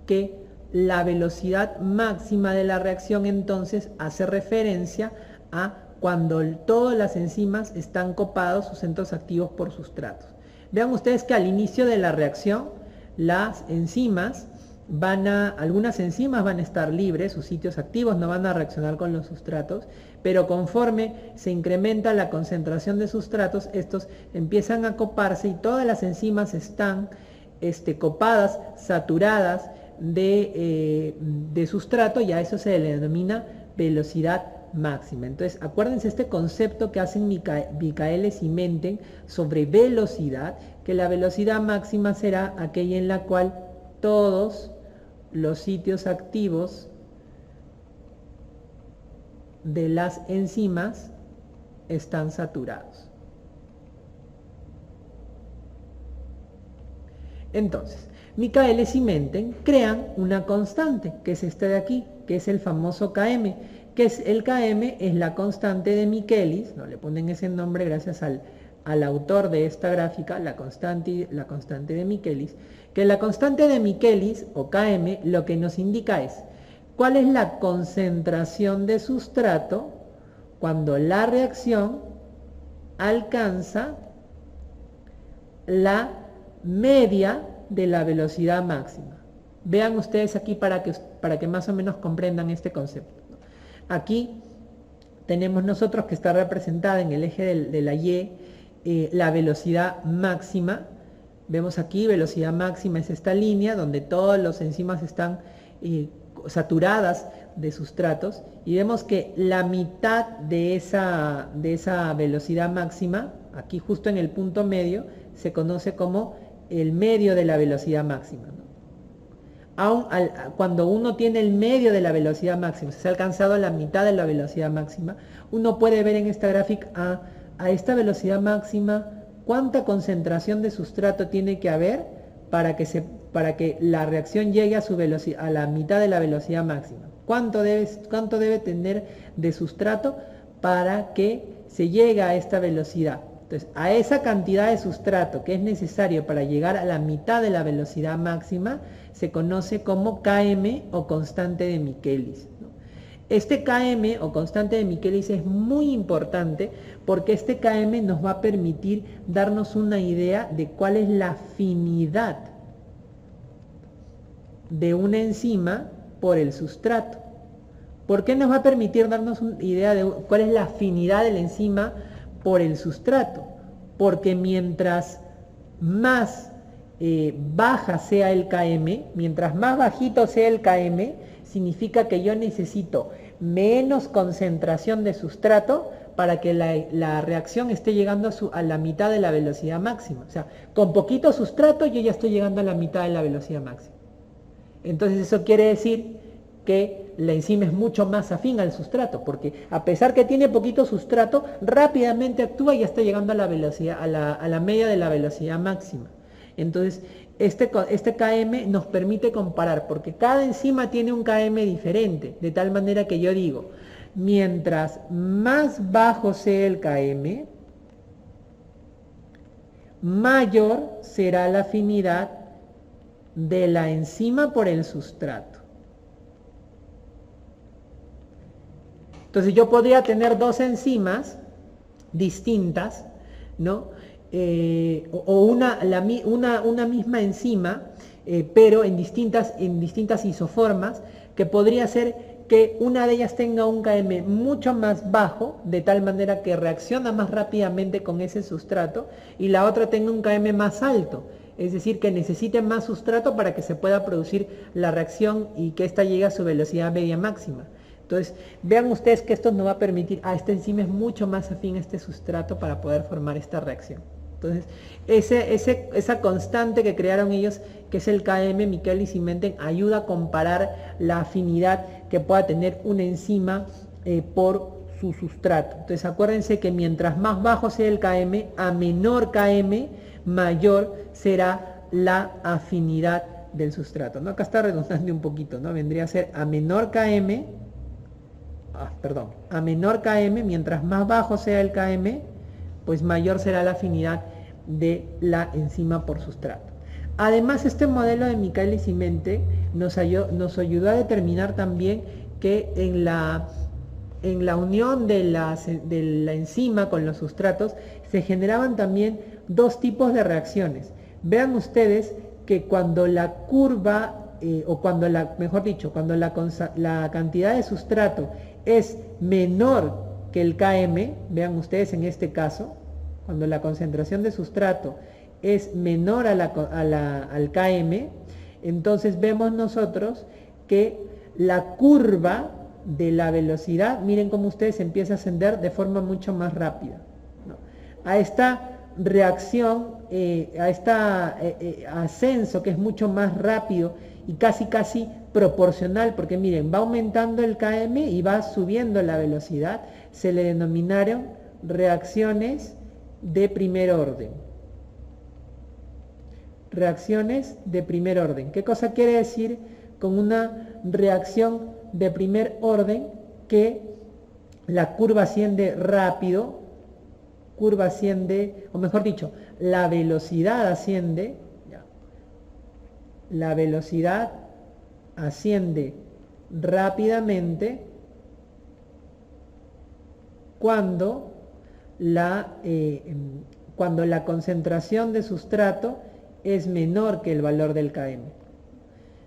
que la velocidad máxima de la reacción entonces hace referencia a cuando todas las enzimas están copados sus centros activos por sustratos. Vean ustedes que al inicio de la reacción las enzimas algunas enzimas van a estar libres, sus sitios activos no van a reaccionar con los sustratos, pero conforme se incrementa la concentración de sustratos, estos empiezan a coparse y todas las enzimas están copadas, saturadas de sustrato, y a eso se le denomina velocidad máxima. Entonces, acuérdense este concepto que hacen Michaelis y Menten sobre velocidad, que la velocidad máxima será aquella en la cual todos los sitios activos de las enzimas están saturados. Entonces, Michaelis y Menten crean una constante, que es esta de aquí, que es el famoso Km, que es el Km, es la constante de Michaelis, no le ponen ese nombre gracias al autor de esta gráfica, la constante de Michaelis, que la constante de Michaelis, o Km, lo que nos indica es cuál es la concentración de sustrato cuando la reacción alcanza la media de la velocidad máxima. Vean ustedes aquí para que más o menos comprendan este concepto. Aquí tenemos nosotros que está representada en el eje de la Y la velocidad máxima. Vemos aquí velocidad máxima es esta línea donde todas las enzimas están saturadas de sustratos, y vemos que la mitad de esa velocidad máxima, aquí justo en el punto medio, se conoce como el medio de la velocidad máxima, ¿no? Cuando uno tiene el medio de la velocidad máxima, se ha alcanzado la mitad de la velocidad máxima, uno puede ver en esta gráfica a esta velocidad máxima cuánta concentración de sustrato tiene que haber para que la reacción llegue a la mitad de la velocidad máxima. ¿Cuánto debe tener de sustrato para que se llegue a esta velocidad? Entonces, a esa cantidad de sustrato que es necesario para llegar a la mitad de la velocidad máxima, se conoce como Km o constante de Michaelis, ¿no? Este Km o constante de Michaelis es muy importante porque este Km nos va a permitir darnos una idea de cuál es la afinidad de una enzima por el sustrato. ¿Por qué nos va a permitir darnos una idea de cuál es la afinidad de la enzima por el sustrato? Porque mientras más baja sea el Km, mientras más bajito sea el Km, significa que yo necesito menos concentración de sustrato para que la reacción esté llegando a la mitad de la velocidad máxima. O sea, con poquito sustrato yo ya estoy llegando a la mitad de la velocidad máxima. Entonces eso quiere decir que la enzima es mucho más afín al sustrato, porque a pesar que tiene poquito sustrato, rápidamente actúa y ya está llegando a la velocidad, a la media de la velocidad máxima. Entonces, este Km nos permite comparar, porque cada enzima tiene un Km diferente, de tal manera que yo digo, mientras más bajo sea el Km, mayor será la afinidad de la enzima por el sustrato. Entonces yo podría tener dos enzimas distintas, ¿no? O una misma enzima, pero en distintas isoformas, que podría ser que una de ellas tenga un Km mucho más bajo, de tal manera que reacciona más rápidamente con ese sustrato, y la otra tenga un Km más alto, es decir, que necesite más sustrato para que se pueda producir la reacción y que ésta llegue a su velocidad media máxima. Entonces, vean ustedes que esto nos va a permitir, esta enzima es mucho más afín a este sustrato para poder formar esta reacción. Entonces, esa constante que crearon ellos, que es el Km, Michaelis y Menten, ayuda a comparar la afinidad que pueda tener una enzima por su sustrato. Entonces, acuérdense que mientras más bajo sea el Km, a menor Km, mayor será la afinidad del sustrato, ¿no? Acá está redundando un poquito, ¿no? Vendría a ser a menor Km, a menor Km, mientras más bajo sea el Km, pues mayor será la afinidad de la enzima por sustrato. Además, este modelo de Michaelis y Menten nos ayudó a determinar también que en la unión de la enzima con los sustratos se generaban también dos tipos de reacciones. Vean ustedes que cuando la curva, cuando la cantidad de sustrato es menor que el Km, vean ustedes en este caso, cuando la concentración de sustrato es menor al Km, entonces vemos nosotros que la curva de la velocidad, miren cómo ustedes empieza a ascender de forma mucho más rápida, ¿no? A esta reacción, a este ascenso que es mucho más rápido y casi proporcional, porque miren, va aumentando el Km y va subiendo la velocidad, se le denominaron reacciones de primer orden. Reacciones de primer orden. ¿Qué cosa quiere decir con una reacción de primer orden? Que la curva asciende rápido, o mejor dicho, la velocidad asciende, la velocidad asciende rápidamente cuando la concentración de sustrato es menor que el valor del Km.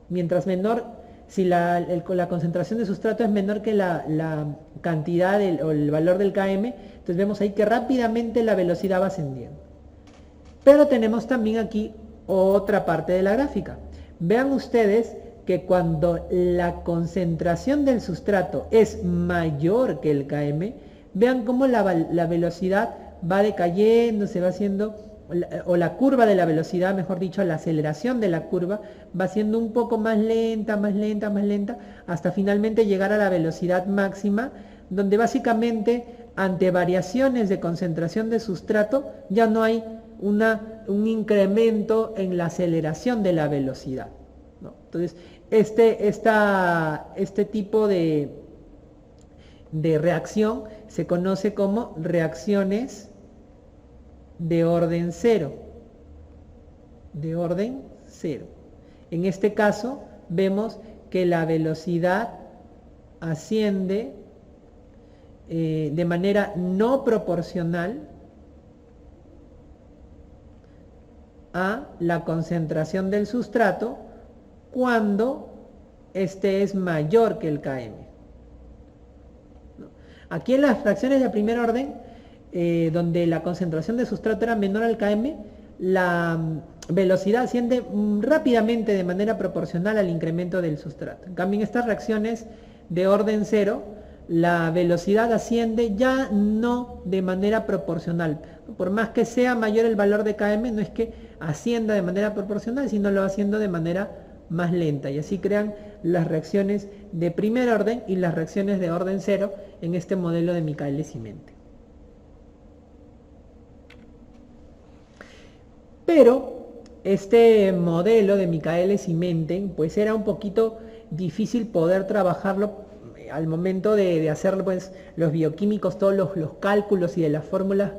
Mientras menor, si la concentración de sustrato es menor que la cantidad o el valor del Km, entonces vemos ahí que rápidamente la velocidad va ascendiendo. Pero tenemos también aquí otra parte de la gráfica. Vean ustedes que cuando la concentración del sustrato es mayor que el Km, vean cómo la velocidad va decayendo, se va haciendo, o la curva de la velocidad, mejor dicho, la aceleración de la curva va siendo un poco más lenta, hasta finalmente llegar a la velocidad máxima, donde básicamente ante variaciones de concentración de sustrato ya no hay un incremento en la aceleración de la velocidad, ¿no? Entonces, este tipo de reacción se conoce como reacciones de orden cero. De orden cero. En este caso, vemos que la velocidad asciende de manera no proporcional a la concentración del sustrato cuando este es mayor que el Km. Aquí en las reacciones de primer orden, donde la concentración de sustrato era menor al Km, la velocidad asciende rápidamente de manera proporcional al incremento del sustrato. En cambio, en estas reacciones de orden 0, la velocidad asciende ya no de manera proporcional. Por más que sea mayor el valor de Km, no es que ascienda de manera proporcional, sino lo va haciendo de manera más lenta. Y así crean las reacciones de primer orden y las reacciones de orden 0 en este modelo de Michaelis-Menten. Pero este modelo de Michaelis-Menten pues era un poquito difícil poder trabajarlo al momento de hacer pues, los bioquímicos, todos los cálculos y de las fórmulas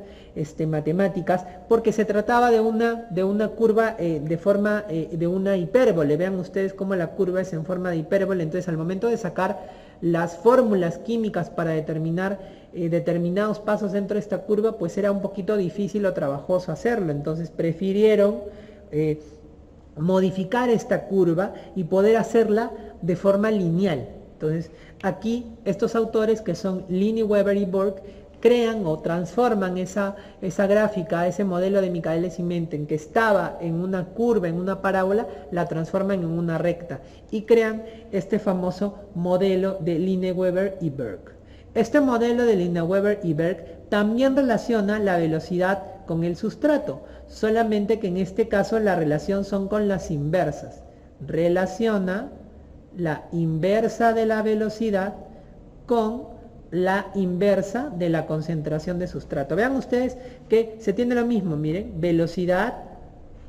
matemáticas, porque se trataba de una curva de una hipérbole. Vean ustedes cómo la curva es en forma de hipérbole. Entonces, al momento de sacar las fórmulas químicas para determinar determinados pasos dentro de esta curva, pues era un poquito difícil o trabajoso hacerlo. Entonces, prefirieron modificar esta curva y poder hacerla de forma lineal. Entonces, aquí estos autores, que son Lineweaver y Burke, crean o transforman esa gráfica, ese modelo de Michaelis-Menten que estaba en una curva, en una parábola, la transforman en una recta y crean este famoso modelo de Lineweaver y Burke. Este modelo de Lineweaver y Burke también relaciona la velocidad con el sustrato, solamente que en este caso la relación son con las inversas. Relaciona la inversa de la velocidad con la inversa de la concentración de sustrato. Vean ustedes que se tiene lo mismo, miren, velocidad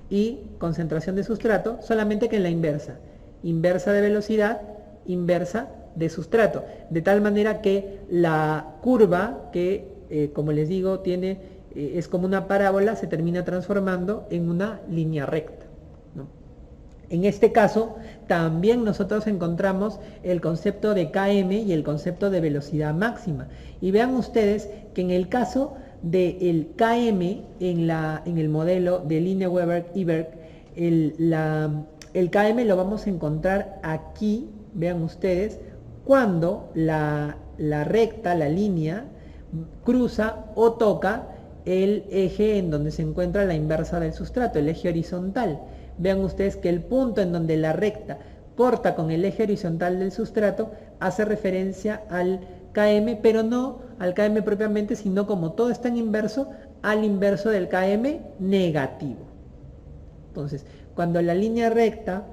y concentración de sustrato, solamente que en la inversa. Inversa de velocidad, inversa de sustrato. De tal manera que la curva, que como les digo, es como una parábola, se termina transformando en una línea recta. En este caso, también nosotros encontramos el concepto de Km y el concepto de velocidad máxima. Y vean ustedes que en el caso del Km, en el modelo de Lineweaver y Burke, el Km lo vamos a encontrar aquí, vean ustedes, cuando la recta, la línea, cruza o toca el eje en donde se encuentra la inversa del sustrato, el eje horizontal. Vean ustedes que el punto en donde la recta corta con el eje horizontal del sustrato hace referencia al Km, pero no al Km propiamente, sino como todo está en inverso, al inverso del Km negativo. Entonces, cuando la línea recta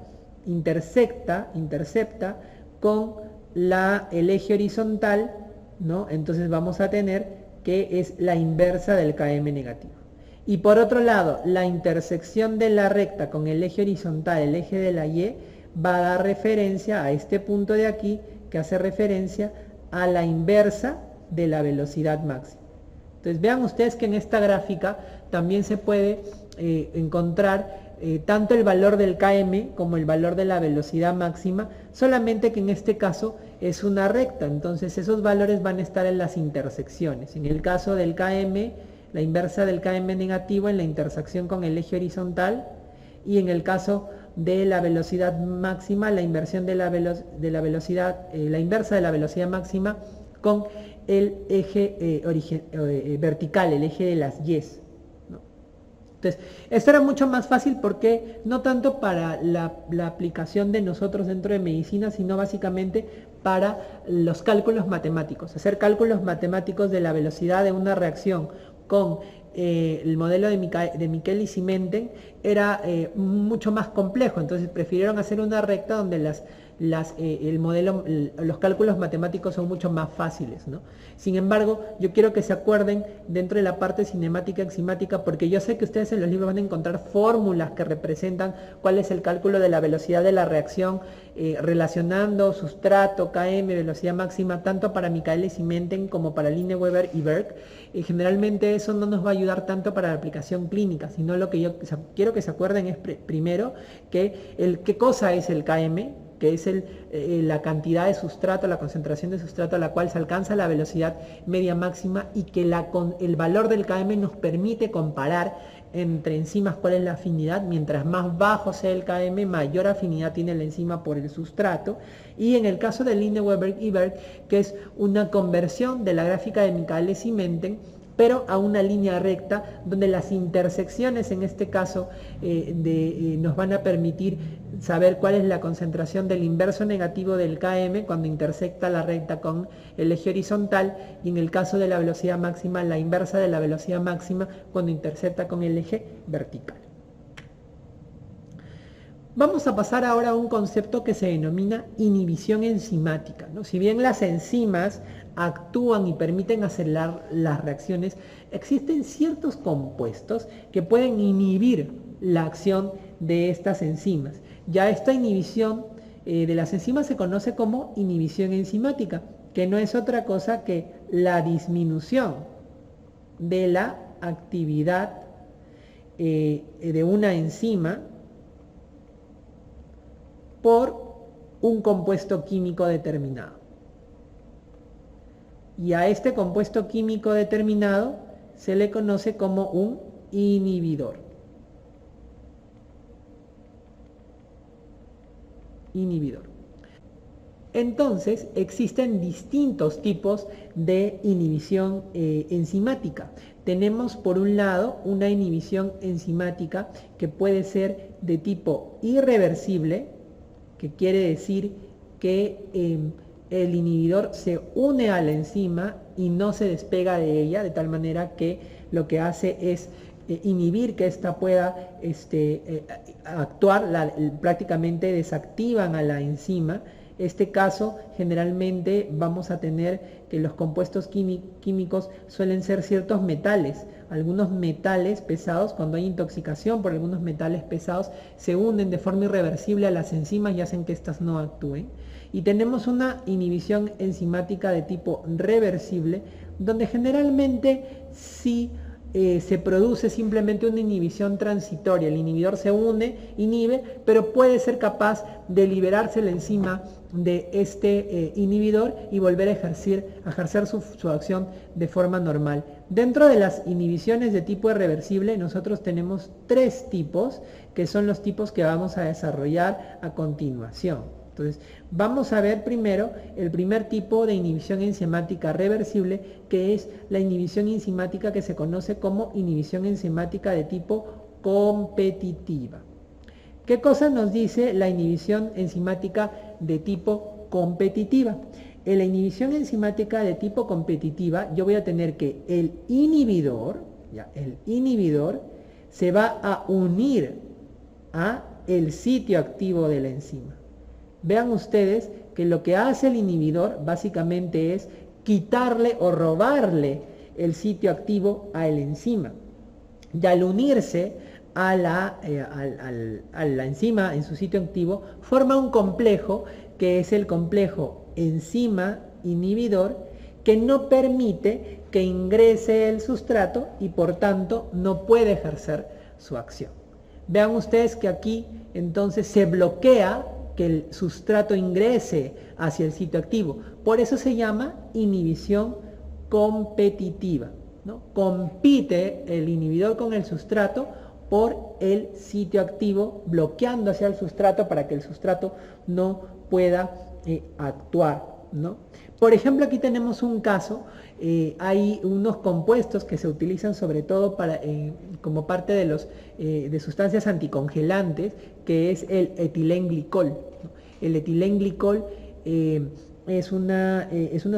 intercepta con el eje horizontal, ¿no? Entonces vamos a tener que es la inversa del Km negativo. Y por otro lado, la intersección de la recta con el eje horizontal, el eje de la Y, va a dar referencia a este punto de aquí, que hace referencia a la inversa de la velocidad máxima. Entonces vean ustedes que en esta gráfica también se puede encontrar tanto el valor del Km como el valor de la velocidad máxima, solamente que en este caso es una recta. Entonces esos valores van a estar en las intersecciones. En el caso del Km, la inversa del Km negativo en la intersección con el eje horizontal, y en el caso de la velocidad máxima, la inversión de la velocidad, la inversa de la velocidad máxima con el eje vertical, el eje de las Y. ¿No? Entonces, esto era mucho más fácil porque no tanto para la aplicación de nosotros dentro de medicina, sino básicamente para los cálculos matemáticos. Hacer cálculos matemáticos de la velocidad de una reacción con el modelo de Michaelis-Menten era mucho más complejo. Entonces prefirieron hacer una recta donde los cálculos matemáticos son mucho más fáciles, ¿no? Sin embargo, yo quiero que se acuerden dentro de la parte cinemática enzimática, porque yo sé que ustedes en los libros van a encontrar fórmulas que representan cuál es el cálculo de la velocidad de la reacción, relacionando sustrato, Km, velocidad máxima, tanto para Michaelis-Menten como para Lineweaver y Burke. Generalmente eso no nos va a ayudar tanto para la aplicación clínica, sino lo que yo quiero que se acuerden es primero que qué cosa es el Km, que es la cantidad de sustrato, la concentración de sustrato a la cual se alcanza la velocidad media máxima, y que el valor del Km nos permite comparar entre enzimas cuál es la afinidad. Mientras más bajo sea el Km, mayor afinidad tiene la enzima por el sustrato. Y en el caso de Lineweber-Ebert, que es una conversión de la gráfica de Michaelis y Menten, pero a una línea recta, donde las intersecciones en este caso nos van a permitir saber cuál es la concentración del inverso negativo del Km cuando intersecta la recta con el eje horizontal, y en el caso de la velocidad máxima, la inversa de la velocidad máxima cuando intersecta con el eje vertical. Vamos a pasar ahora a un concepto que se denomina inhibición enzimática, ¿no? Si bien las enzimas actúan y permiten acelerar las reacciones, existen ciertos compuestos que pueden inhibir la acción de estas enzimas. Ya esta inhibición de las enzimas se conoce como inhibición enzimática, que no es otra cosa que la disminución de la actividad de una enzima por un compuesto químico determinado. Y a este compuesto químico determinado se le conoce como un inhibidor. Entonces, existen distintos tipos de inhibición enzimática. Tenemos por un lado una inhibición enzimática que puede ser de tipo irreversible, que quiere decir que el inhibidor se une a la enzima y no se despega de ella, de tal manera que lo que hace es inhibir que ésta pueda actuar, prácticamente desactivan a la enzima. Este caso generalmente vamos a tener que los compuestos químicos suelen ser ciertos metales. Algunos metales pesados, cuando hay intoxicación por algunos metales pesados, se unen de forma irreversible a las enzimas y hacen que éstas no actúen. Y tenemos una inhibición enzimática de tipo reversible, donde generalmente sí se produce simplemente una inhibición transitoria. El inhibidor se une, inhibe, pero puede ser capaz de liberarse la enzima de este inhibidor y volver a ejercer su acción de forma normal. Dentro de las inhibiciones de tipo irreversible, nosotros tenemos tres tipos, que son los tipos que vamos a desarrollar a continuación. Entonces, vamos a ver primero el primer tipo de inhibición enzimática reversible, que es la inhibición enzimática que se conoce como inhibición enzimática de tipo competitiva. ¿Qué cosa nos dice la inhibición enzimática de tipo competitiva? En la inhibición enzimática de tipo competitiva, yo voy a tener que el inhibidor se va a unir a el sitio activo de la enzima. Vean ustedes que lo que hace el inhibidor básicamente es quitarle o robarle el sitio activo a la enzima. Y al unirse a la enzima en su sitio activo, forma un complejo que es el complejo enzima-inhibidor, que no permite que ingrese el sustrato y por tanto no puede ejercer su acción. Vean ustedes que aquí entonces se bloquea que el sustrato ingrese hacia el sitio activo. Por eso se llama inhibición competitiva, ¿no? Compite el inhibidor con el sustrato por el sitio activo, bloqueando hacia el sustrato para que el sustrato no pueda actuar, ¿no? Por ejemplo, aquí tenemos un caso, hay unos compuestos que se utilizan sobre todo como parte de sustancias anticongelantes, que es el etilenglicol, ¿no? El etilenglicol es una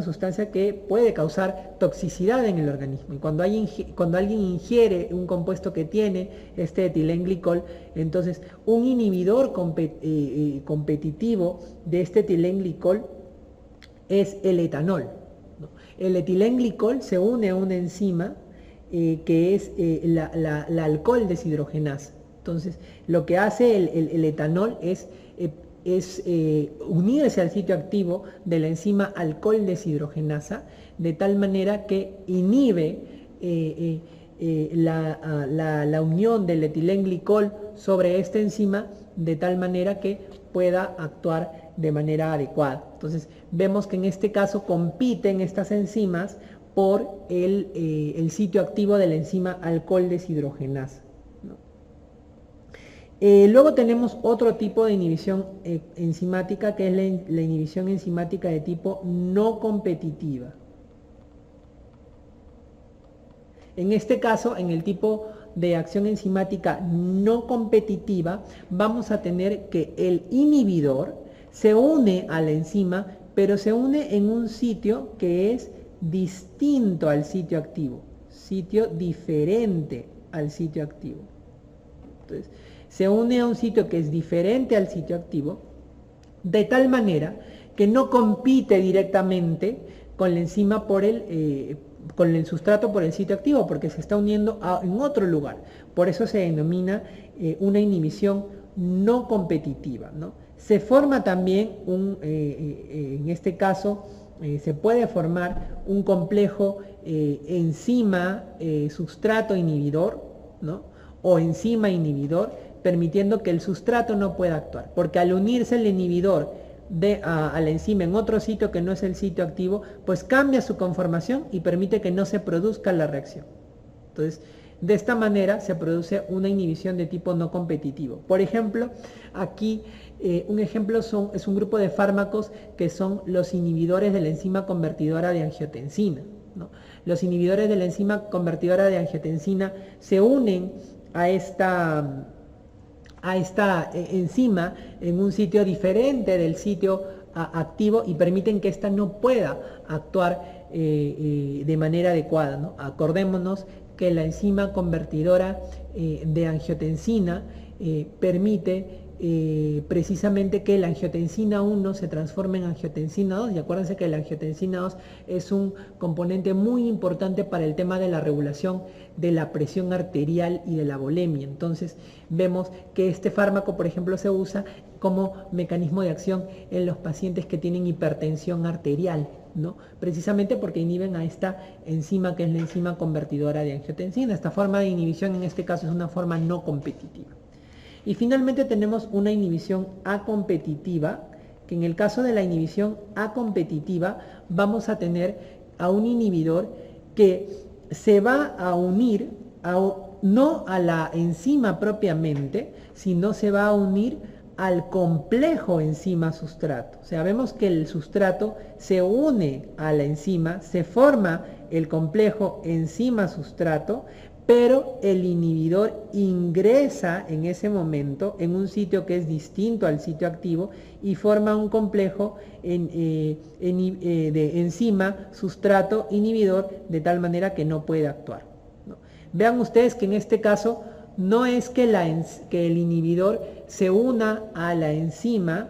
sustancia que puede causar toxicidad en el organismo, y cuando alguien ingiere un compuesto que tiene este etilenglicol, entonces un inhibidor competitivo de este etilenglicol es el etanol, ¿no? El etilenglicol se une a una enzima que es la alcohol deshidrogenasa. Entonces, lo que hace el etanol es unirse al sitio activo de la enzima alcohol deshidrogenasa, de tal manera que inhibe la unión del etilenglicol sobre esta enzima, de tal manera que pueda actuar de manera adecuada. Entonces, vemos que en este caso compiten estas enzimas por el sitio activo de la enzima alcohol deshidrogenasa. Luego tenemos otro tipo de inhibición enzimática, que es la inhibición enzimática de tipo no competitiva. En este caso, en el tipo de acción enzimática no competitiva, vamos a tener que el inhibidor se une a la enzima, pero se une en un sitio que es distinto al sitio activo, sitio diferente al sitio activo. Entonces, se une a un sitio que es diferente al sitio activo, de tal manera que no compite directamente con la enzima con el sustrato por el sitio activo, porque se está uniendo en otro lugar. Por eso se denomina una inhibición no competitiva, ¿no? Se forma también, en este caso, se puede formar un complejo enzima-sustrato inhibidor, ¿no? O enzima inhibidor, permitiendo que el sustrato no pueda actuar, porque al unirse el inhibidor a la enzima en otro sitio que no es el sitio activo, pues cambia su conformación y permite que no se produzca la reacción. Entonces, de esta manera se produce una inhibición de tipo no competitivo. Por ejemplo, aquí un ejemplo es un grupo de fármacos que son los inhibidores de la enzima convertidora de angiotensina, ¿no? Los inhibidores de la enzima convertidora de angiotensina se unen a esta enzima en un sitio diferente del sitio activo y permiten que ésta no pueda actuar de manera adecuada, ¿no? Acordémonos que la enzima convertidora de angiotensina permite precisamente que la angiotensina 1 se transforme en angiotensina 2, y acuérdense que la angiotensina 2 es un componente muy importante para el tema de la regulación de la presión arterial y de la volemia. Entonces vemos que este fármaco, por ejemplo, se usa como mecanismo de acción en los pacientes que tienen hipertensión arterial, ¿no? Precisamente porque inhiben a esta enzima que es la enzima convertidora de angiotensina. Esta forma de inhibición en este caso es una forma no competitiva. Y finalmente tenemos una inhibición acompetitiva, que en el caso de la inhibición acompetitiva vamos a tener a un inhibidor que se va a unir no a la enzima propiamente, sino se va a unir al complejo enzima-sustrato. O sea, vemos que el sustrato se une a la enzima, se forma el complejo enzima-sustrato, pero el inhibidor ingresa en ese momento en un sitio que es distinto al sitio activo y forma un complejo de enzima, sustrato, inhibidor, de tal manera que no puede actuar, ¿no? Vean ustedes que en este caso no es que el inhibidor se una a la enzima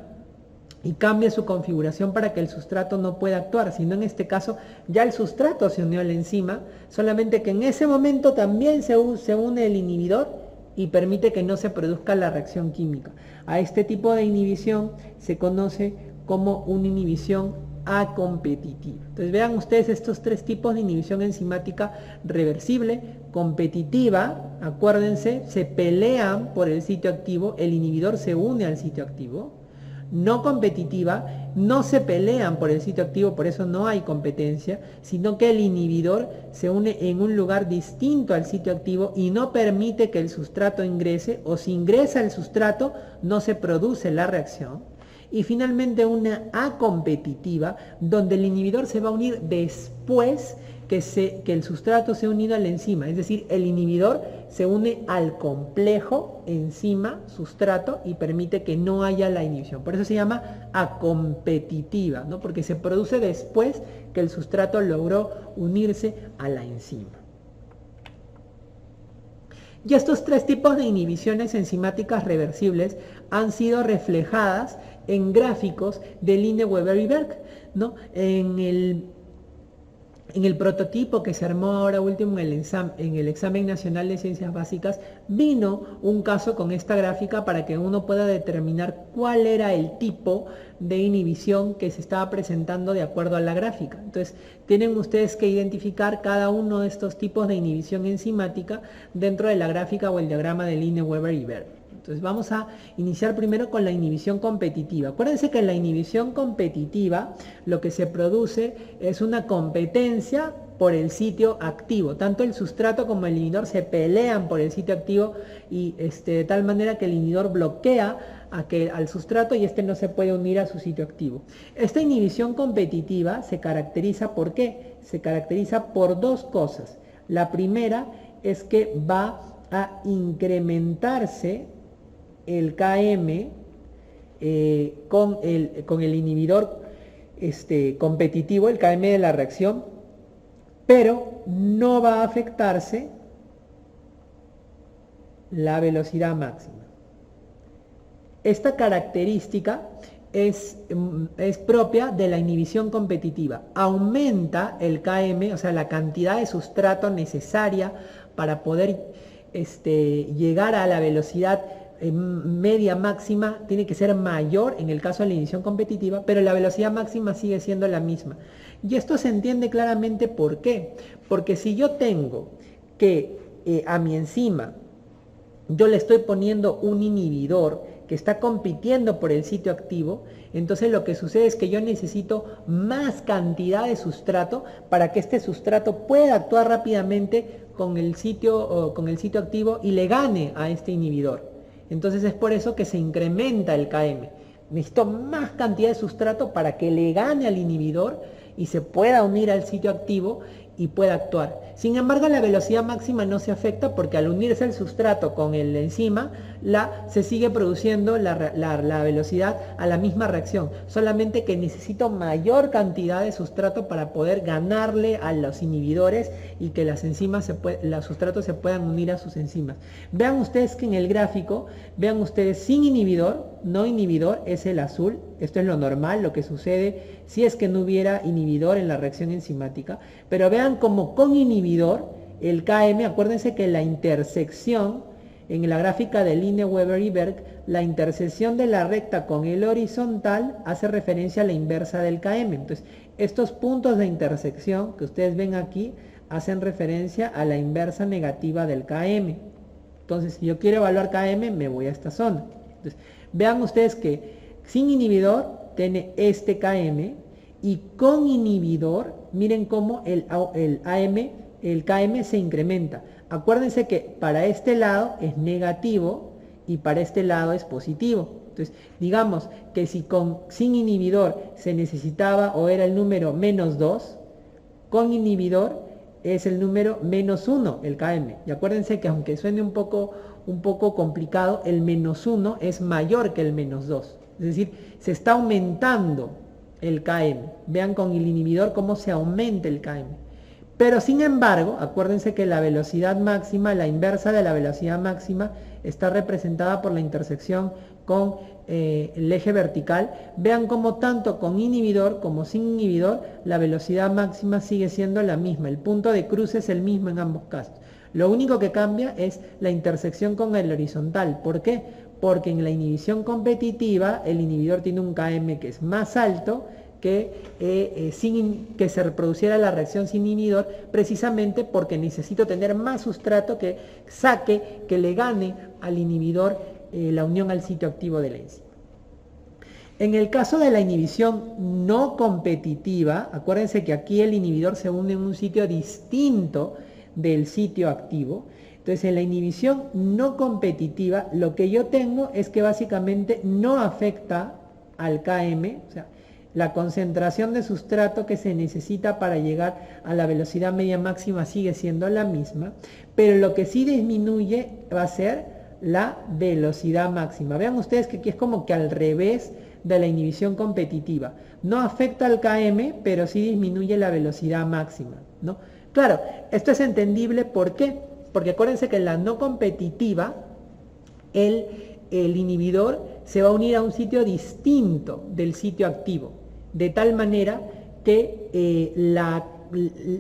y cambie su configuración para que el sustrato no pueda actuar, sino en este caso ya el sustrato se unió a la enzima, solamente que en ese momento también se une el inhibidor y permite que no se produzca la reacción química. A este tipo de inhibición se conoce como una inhibición acompetitiva. Entonces vean ustedes estos tres tipos de inhibición enzimática: reversible, competitiva, acuérdense, se pelean por el sitio activo, el inhibidor se une al sitio activo. No competitiva, no se pelean por el sitio activo, por eso no hay competencia, sino que el inhibidor se une en un lugar distinto al sitio activo y no permite que el sustrato ingrese, o si ingresa el sustrato no se produce la reacción. Y finalmente una acompetitiva, donde el inhibidor se va a unir después que el sustrato se ha unido a la enzima, es decir, el inhibidor se une al complejo enzima-sustrato y permite que no haya la inhibición. Por eso se llama acompetitiva, ¿no? Porque se produce después que el sustrato logró unirse a la enzima. Y estos tres tipos de inhibiciones enzimáticas reversibles han sido reflejadas en gráficos de Lineweber y Berg, ¿no? En el prototipo que se armó ahora último en el examen nacional de ciencias básicas, vino un caso con esta gráfica para que uno pueda determinar cuál era el tipo de inhibición que se estaba presentando de acuerdo a la gráfica. Entonces, tienen ustedes que identificar cada uno de estos tipos de inhibición enzimática dentro de la gráfica o el diagrama de Lineweber y Berg. Entonces vamos a iniciar primero con la inhibición competitiva. Acuérdense que en la inhibición competitiva lo que se produce es una competencia por el sitio activo. Tanto el sustrato como el inhibidor se pelean por el sitio activo y de tal manera que el inhibidor bloquea al sustrato y no se puede unir a su sitio activo. Esta inhibición competitiva se caracteriza ¿por qué? Se caracteriza por dos cosas. La primera es que va a incrementarse el Km con el inhibidor competitivo, el Km de la reacción, pero no va a afectarse la velocidad máxima. Esta característica es propia de la inhibición competitiva. Aumenta el Km, o sea, la cantidad de sustrato necesaria para poder llegar a la velocidad media máxima tiene que ser mayor en el caso de la inhibición competitiva, pero la velocidad máxima sigue siendo la misma. Y esto se entiende claramente por qué. Porque si yo tengo que a mi enzima yo le estoy poniendo un inhibidor que está compitiendo por el sitio activo, entonces lo que sucede es que yo necesito más cantidad de sustrato para que este sustrato pueda actuar rápidamente con el sitio activo y le gane a este inhibidor. Entonces es por eso que se incrementa el Km. Necesito más cantidad de sustrato para que le gane al inhibidor y se pueda unir al sitio activo y pueda actuar. Sin embargo, la velocidad máxima no se afecta porque al unirse el sustrato con el enzima, se sigue produciendo la velocidad a la misma reacción. Solamente que necesito mayor cantidad de sustrato para poder ganarle a los inhibidores y que los sustratos se puedan unir a sus enzimas. Vean ustedes que en el gráfico, vean ustedes sin inhibidor, no inhibidor es el azul. Esto es lo normal, lo que sucede si es que no hubiera inhibidor en la reacción enzimática. Pero vean como con inhibidor, el Km, acuérdense que la intersección, en la gráfica de Lineweber y Berg, la intersección de la recta con el horizontal hace referencia a la inversa del Km. Entonces, estos puntos de intersección que ustedes ven aquí hacen referencia a la inversa negativa del Km. Entonces, si yo quiero evaluar Km, me voy a esta zona. Entonces, vean ustedes que sin inhibidor tiene este Km y con inhibidor, miren cómo el Km se incrementa. Acuérdense que para este lado es negativo y para este lado es positivo. Entonces, digamos que si sin inhibidor se necesitaba o era el número -2, con inhibidor es el número -1, el Km. Y acuérdense que aunque suene un poco complicado, el -1 es mayor que el -2. Es decir, se está aumentando el Km. Vean con el inhibidor cómo se aumenta el Km. Pero sin embargo, acuérdense que la velocidad máxima, la inversa de la velocidad máxima, está representada por la intersección con el eje vertical. Vean cómo tanto con inhibidor como sin inhibidor, la velocidad máxima sigue siendo la misma. El punto de cruce es el mismo en ambos casos. Lo único que cambia es la intersección con el horizontal. ¿Por qué? Porque en la inhibición competitiva el inhibidor tiene un Km que es más alto que se reproduciera la reacción sin inhibidor, precisamente porque necesito tener más sustrato que le gane al inhibidor la unión al sitio activo de la enzima. En el caso de la inhibición no competitiva, acuérdense que aquí el inhibidor se une en un sitio distinto del sitio activo. Entonces, en la inhibición no competitiva, lo que yo tengo es que básicamente no afecta al Km, o sea, la concentración de sustrato que se necesita para llegar a la velocidad media máxima sigue siendo la misma, pero lo que sí disminuye va a ser la velocidad máxima. Vean ustedes que aquí es como que al revés de la inhibición competitiva. No afecta al Km, pero sí disminuye la velocidad máxima, ¿no? Claro, esto es entendible, ¿por qué? Porque acuérdense que en la no competitiva, el inhibidor se va a unir a un sitio distinto del sitio activo, de tal manera que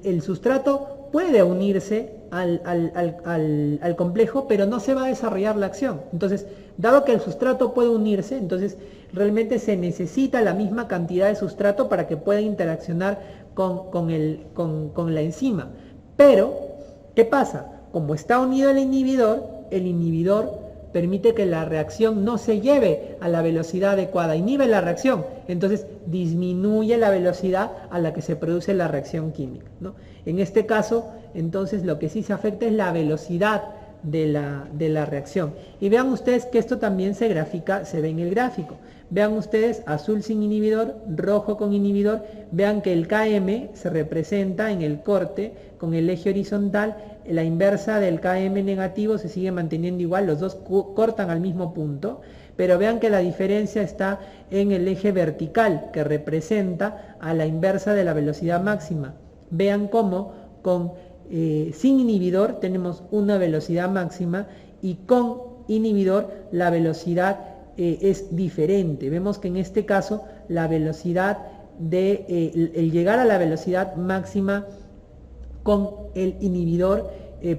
el sustrato puede unirse al complejo, pero no se va a desarrollar la acción. Entonces, dado que el sustrato puede unirse, entonces realmente se necesita la misma cantidad de sustrato para que pueda interaccionar con la enzima. Pero, ¿qué pasa? Como está unido el inhibidor permite que la reacción no se lleve a la velocidad adecuada, inhibe la reacción, entonces disminuye la velocidad a la que se produce la reacción química, ¿no? En este caso, entonces lo que sí se afecta es la velocidad de la reacción. Y vean ustedes que esto también se grafica, se ve en el gráfico. Vean ustedes, azul sin inhibidor, rojo con inhibidor. Vean que el Km se representa en el corte con el eje horizontal. La inversa del Km negativo se sigue manteniendo igual, los dos cortan al mismo punto. Pero vean que la diferencia está en el eje vertical, que representa a la inversa de la velocidad máxima. Vean cómo sin inhibidor tenemos una velocidad máxima y con inhibidor la velocidad es diferente. Vemos que en este caso la velocidad el llegar a la velocidad máxima con el inhibidor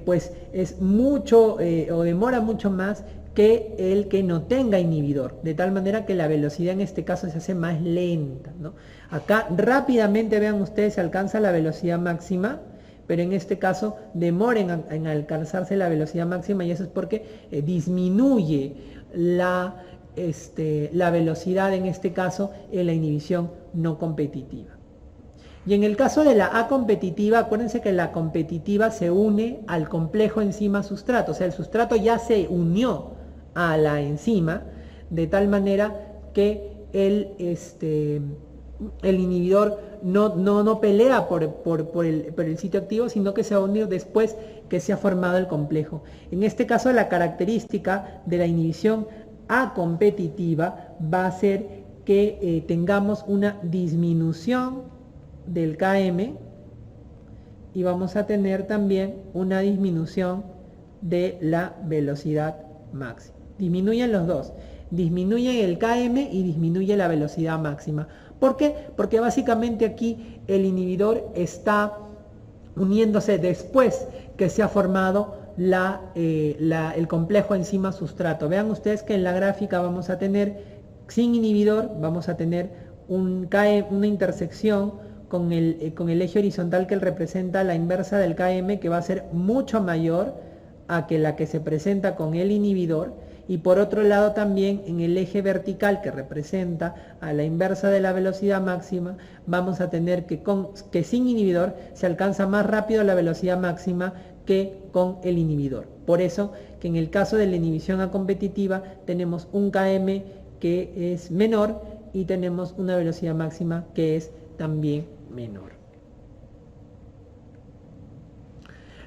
pues es mucho o demora mucho más que el que no tenga inhibidor, de tal manera que la velocidad en este caso se hace más lenta, ¿no? Acá rápidamente, vean ustedes, se alcanza la velocidad máxima, pero en este caso demoren en alcanzarse la velocidad máxima, y eso es porque disminuye la velocidad, en este caso, en la inhibición no competitiva. Y en el caso de la A competitiva, acuérdense que la competitiva se une al complejo enzima-sustrato, o sea, el sustrato ya se unió a la enzima, de tal manera que el inhibidor no pelea por el sitio activo, sino que se va a unir después que se ha formado el complejo. En este caso, la característica de la inhibición acompetitiva va a ser que tengamos una disminución del Km y vamos a tener también una disminución de la velocidad máxima. Disminuyen los dos. Disminuye el Km y disminuye la velocidad máxima. ¿Por qué? Porque básicamente aquí el inhibidor está uniéndose después que se ha formado el complejo enzima-sustrato. Vean ustedes que en la gráfica vamos a tener, sin inhibidor, vamos a tener una intersección con el eje horizontal que representa la inversa del Km, que va a ser mucho mayor a que la que se presenta con el inhibidor. Y por otro lado también en el eje vertical que representa a la inversa de la velocidad máxima, vamos a tener que sin inhibidor se alcanza más rápido la velocidad máxima que con el inhibidor. Por eso que en el caso de la inhibición acompetitiva tenemos un Km que es menor y tenemos una velocidad máxima que es también menor.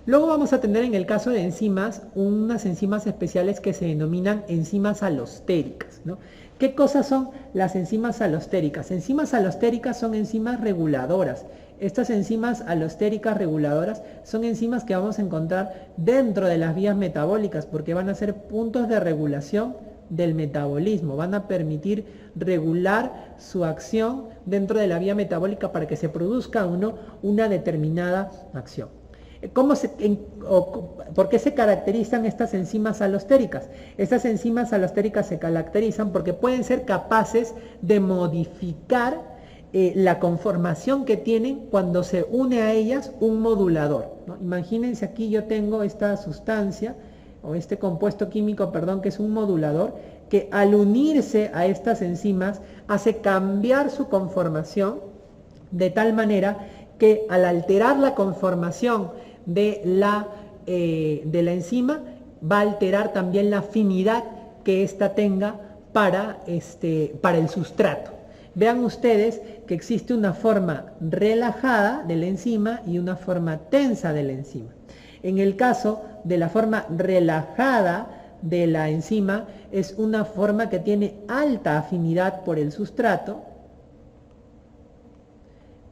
Luego vamos a tener en el caso de enzimas, unas enzimas especiales que se denominan enzimas alostéricas, ¿no? ¿Qué cosas son las enzimas alostéricas? Enzimas alostéricas son enzimas reguladoras. Estas enzimas alostéricas reguladoras son enzimas que vamos a encontrar dentro de las vías metabólicas, porque van a ser puntos de regulación del metabolismo, van a permitir regular su acción dentro de la vía metabólica para que se produzca una determinada acción. ¿Por qué se caracterizan estas enzimas alostéricas? Estas enzimas alostéricas se caracterizan porque pueden ser capaces de modificar la conformación que tienen cuando se une a ellas un modulador, ¿no? Imagínense, aquí yo tengo esta sustancia o este compuesto químico, perdón, que es un modulador, que al unirse a estas enzimas hace cambiar su conformación de tal manera que al alterar la conformación de la enzima va a alterar también la afinidad que ésta tenga para el sustrato. Vean ustedes que existe una forma relajada de la enzima y una forma tensa de la enzima. En el caso de la forma relajada de la enzima, es una forma que tiene alta afinidad por el sustrato,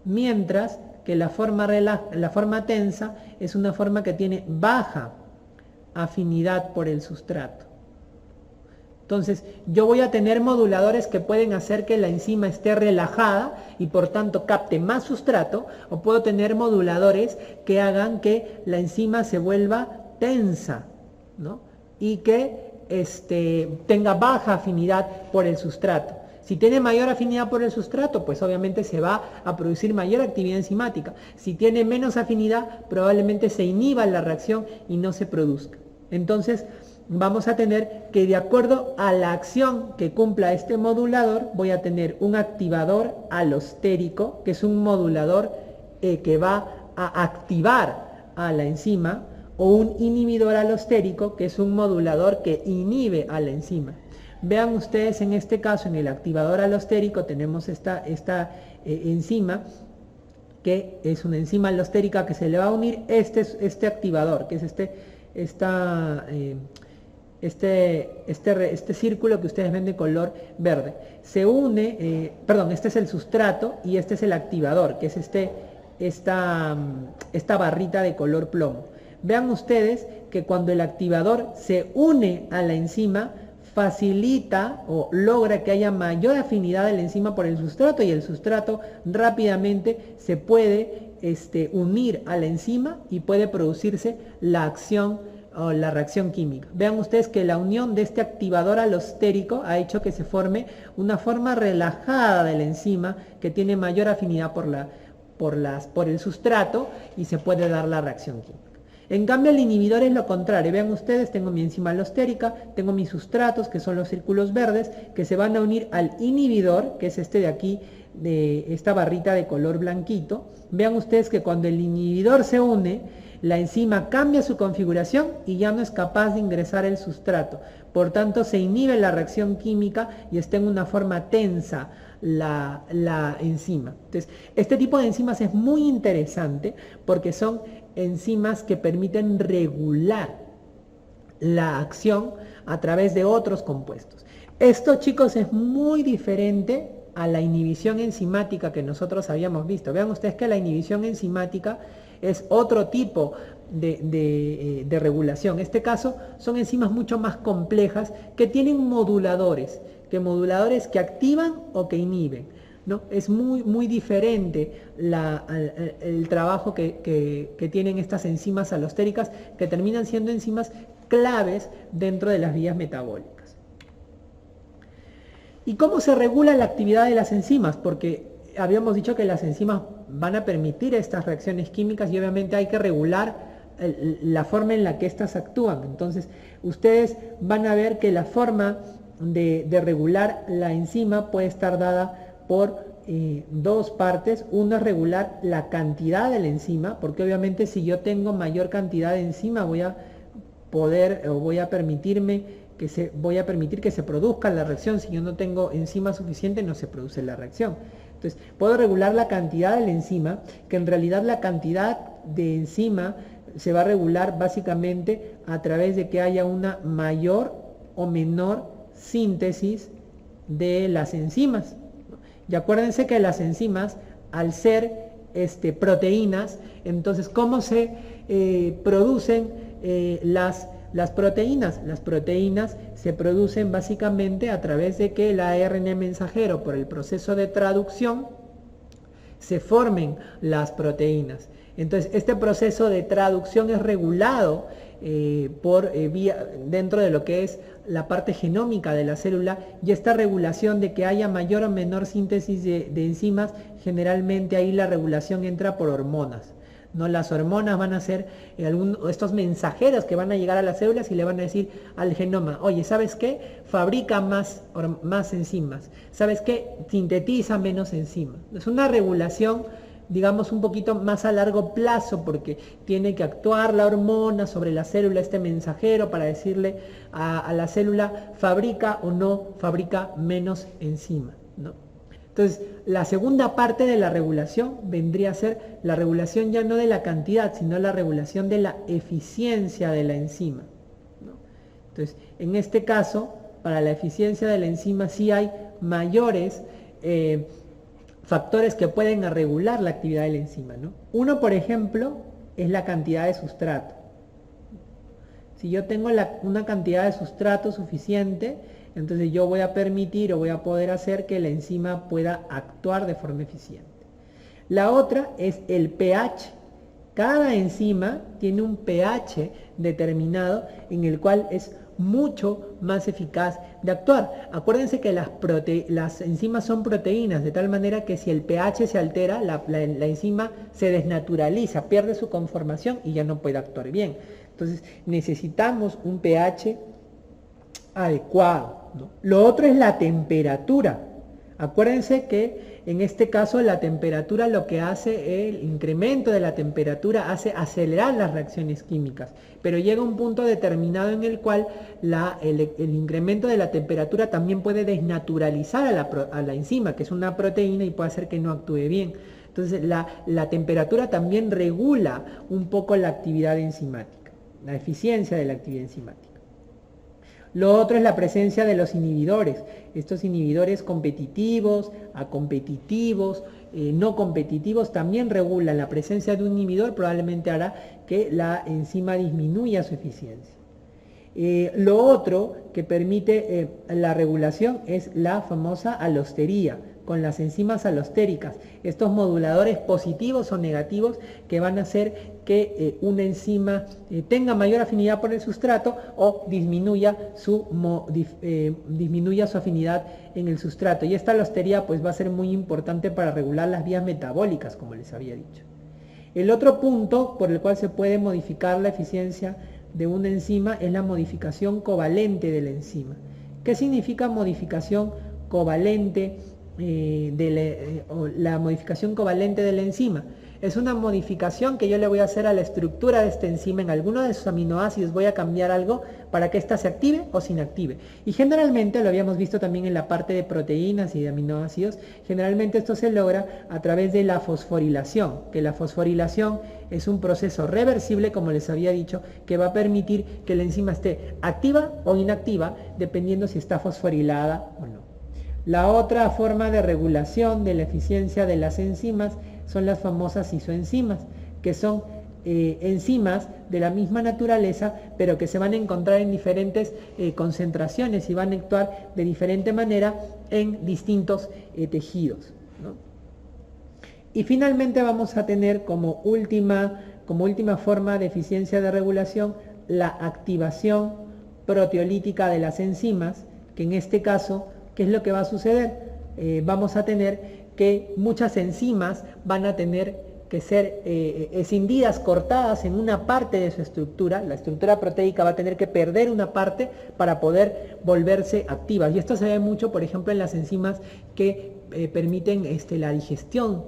mientras que la forma tensa es una forma que tiene baja afinidad por el sustrato. Entonces, yo voy a tener moduladores que pueden hacer que la enzima esté relajada y por tanto capte más sustrato, o puedo tener moduladores que hagan que la enzima se vuelva tensa, ¿no? Y que tenga baja afinidad por el sustrato. Si tiene mayor afinidad por el sustrato, pues obviamente se va a producir mayor actividad enzimática. Si tiene menos afinidad, probablemente se inhiba la reacción y no se produzca. Entonces, vamos a tener que de acuerdo a la acción que cumpla este modulador, voy a tener un activador alostérico, que es un modulador que va a activar a la enzima, o un inhibidor alostérico, que es un modulador que inhibe a la enzima. Vean ustedes en este caso, en el activador alostérico, tenemos esta enzima, que es una enzima alostérica que se le va a unir este activador, que es este círculo que ustedes ven de color verde. Se une, este es el sustrato y este es el activador, que es esta barrita de color plomo. Vean ustedes que cuando el activador se une a la enzima, facilita o logra que haya mayor afinidad de la enzima por el sustrato, y el sustrato rápidamente se puede unir a la enzima y puede producirse la acción o la reacción química. Vean ustedes que la unión de este activador alostérico ha hecho que se forme una forma relajada de la enzima que tiene mayor afinidad por el sustrato, y se puede dar la reacción química. En cambio, el inhibidor es lo contrario. Vean ustedes, tengo mi enzima alostérica, tengo mis sustratos, que son los círculos verdes, que se van a unir al inhibidor, que es este de aquí, de esta barrita de color blanquito. Vean ustedes que cuando el inhibidor se une, la enzima cambia su configuración y ya no es capaz de ingresar el sustrato. Por tanto, se inhibe la reacción química y está en una forma tensa la enzima. Entonces, este tipo de enzimas es muy interesante porque son enzimas que permiten regular la acción a través de otros compuestos. Esto, chicos, es muy diferente a la inhibición enzimática que nosotros habíamos visto. Vean ustedes que la inhibición enzimática es otro tipo de regulación. En este caso son enzimas mucho más complejas que tienen moduladores que activan o que inhiben, ¿no? Es muy diferente el trabajo que tienen estas enzimas alostéricas, que terminan siendo enzimas claves dentro de las vías metabólicas. ¿Y cómo se regula la actividad de las enzimas? Porque habíamos dicho que las enzimas van a permitir estas reacciones químicas y obviamente hay que regular la forma en la que éstas actúan. Entonces, ustedes van a ver que la forma de regular la enzima puede estar dada por dos partes. Una es regular la cantidad de la enzima, porque obviamente si yo tengo mayor cantidad de enzima voy a permitir que se produzca la reacción. Si yo no tengo enzima suficiente, no se produce la reacción. Entonces, puedo regular la cantidad de la enzima, que en realidad la cantidad de enzima se va a regular básicamente a través de que haya una mayor o menor síntesis de las enzimas. Y acuérdense que las enzimas, al ser proteínas, entonces, ¿cómo se producen las proteínas? Las proteínas se producen básicamente a través de que el ARN mensajero, por el proceso de traducción, se formen las proteínas. Entonces, este proceso de traducción es regulado dentro de lo que es la parte genómica de la célula, y esta regulación de que haya mayor o menor síntesis de enzimas, generalmente ahí la regulación entra por hormonas, ¿no? Las hormonas van a ser estos mensajeros que van a llegar a las células y le van a decir al genoma: oye, ¿sabes qué? Fabrica más enzimas. ¿Sabes qué? Sintetiza menos enzimas. Es una regulación, digamos, un poquito más a largo plazo, porque tiene que actuar la hormona sobre la célula, este mensajero, para decirle a la célula: fabrica o no fabrica menos enzima, ¿no? Entonces, la segunda parte de la regulación vendría a ser la regulación ya no de la cantidad, sino la regulación de la eficiencia de la enzima, ¿no? Entonces, en este caso, para la eficiencia de la enzima sí hay mayores factores que pueden regular la actividad de la enzima, ¿no? Uno, por ejemplo, es la cantidad de sustrato. Si yo tengo una cantidad de sustrato suficiente, entonces yo voy a permitir o voy a poder hacer que la enzima pueda actuar de forma eficiente. La otra es el pH. Cada enzima tiene un pH determinado en el cual es mucho más eficaz de actuar. Acuérdense que las enzimas son proteínas, de tal manera que si el pH se altera, la enzima se desnaturaliza, pierde su conformación y ya no puede actuar bien. Entonces necesitamos un pH adecuado, ¿no? Lo otro es la temperatura. Acuérdense que en este caso la temperatura lo que hace, el incremento de la temperatura hace acelerar las reacciones químicas, pero llega un punto determinado en el cual el incremento de la temperatura también puede desnaturalizar a la enzima, que es una proteína, y puede hacer que no actúe bien. Entonces la temperatura también regula un poco la actividad enzimática, la eficiencia de la actividad enzimática. Lo otro es la presencia de los inhibidores. Estos inhibidores competitivos, acompetitivos, no competitivos, también regulan. La presencia de un inhibidor probablemente hará que la enzima disminuya su eficiencia. Lo otro que permite la regulación es la famosa alostería, con las enzimas alostéricas, estos moduladores positivos o negativos que van a hacer que una enzima tenga mayor afinidad por el sustrato o disminuya su afinidad en el sustrato. Y esta alostería pues va a ser muy importante para regular las vías metabólicas, como les había dicho. El otro punto por el cual se puede modificar la eficiencia de una enzima es la modificación covalente de la enzima. ¿Qué significa modificación covalente? La modificación covalente de la enzima es una modificación que yo le voy a hacer a la estructura de esta enzima. En alguno de sus aminoácidos voy a cambiar algo para que ésta se active o se inactive, y generalmente lo habíamos visto también en la parte de proteínas y de aminoácidos. Generalmente esto se logra a través de la fosforilación, que la fosforilación es un proceso reversible, como les había dicho, que va a permitir que la enzima esté activa o inactiva dependiendo si está fosforilada o no. La otra forma de regulación de la eficiencia de las enzimas son las famosas isoenzimas, que son enzimas de la misma naturaleza, pero que se van a encontrar en diferentes concentraciones y van a actuar de diferente manera en distintos tejidos, ¿no? Y finalmente vamos a tener como última forma de eficiencia de regulación la activación proteolítica de las enzimas, que en este caso, ¿qué es lo que va a suceder? Vamos a tener que muchas enzimas van a tener que ser escindidas, cortadas en una parte de su estructura. La estructura proteica va a tener que perder una parte para poder volverse activas. Y esto se ve mucho, por ejemplo, en las enzimas que permiten la digestión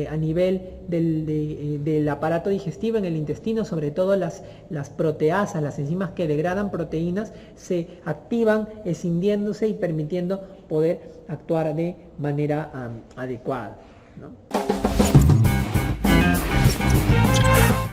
a nivel del aparato digestivo en el intestino, sobre todo las proteasas, las enzimas que degradan proteínas, se activan escindiéndose y permitiendo poder actuar de manera adecuada, ¿no?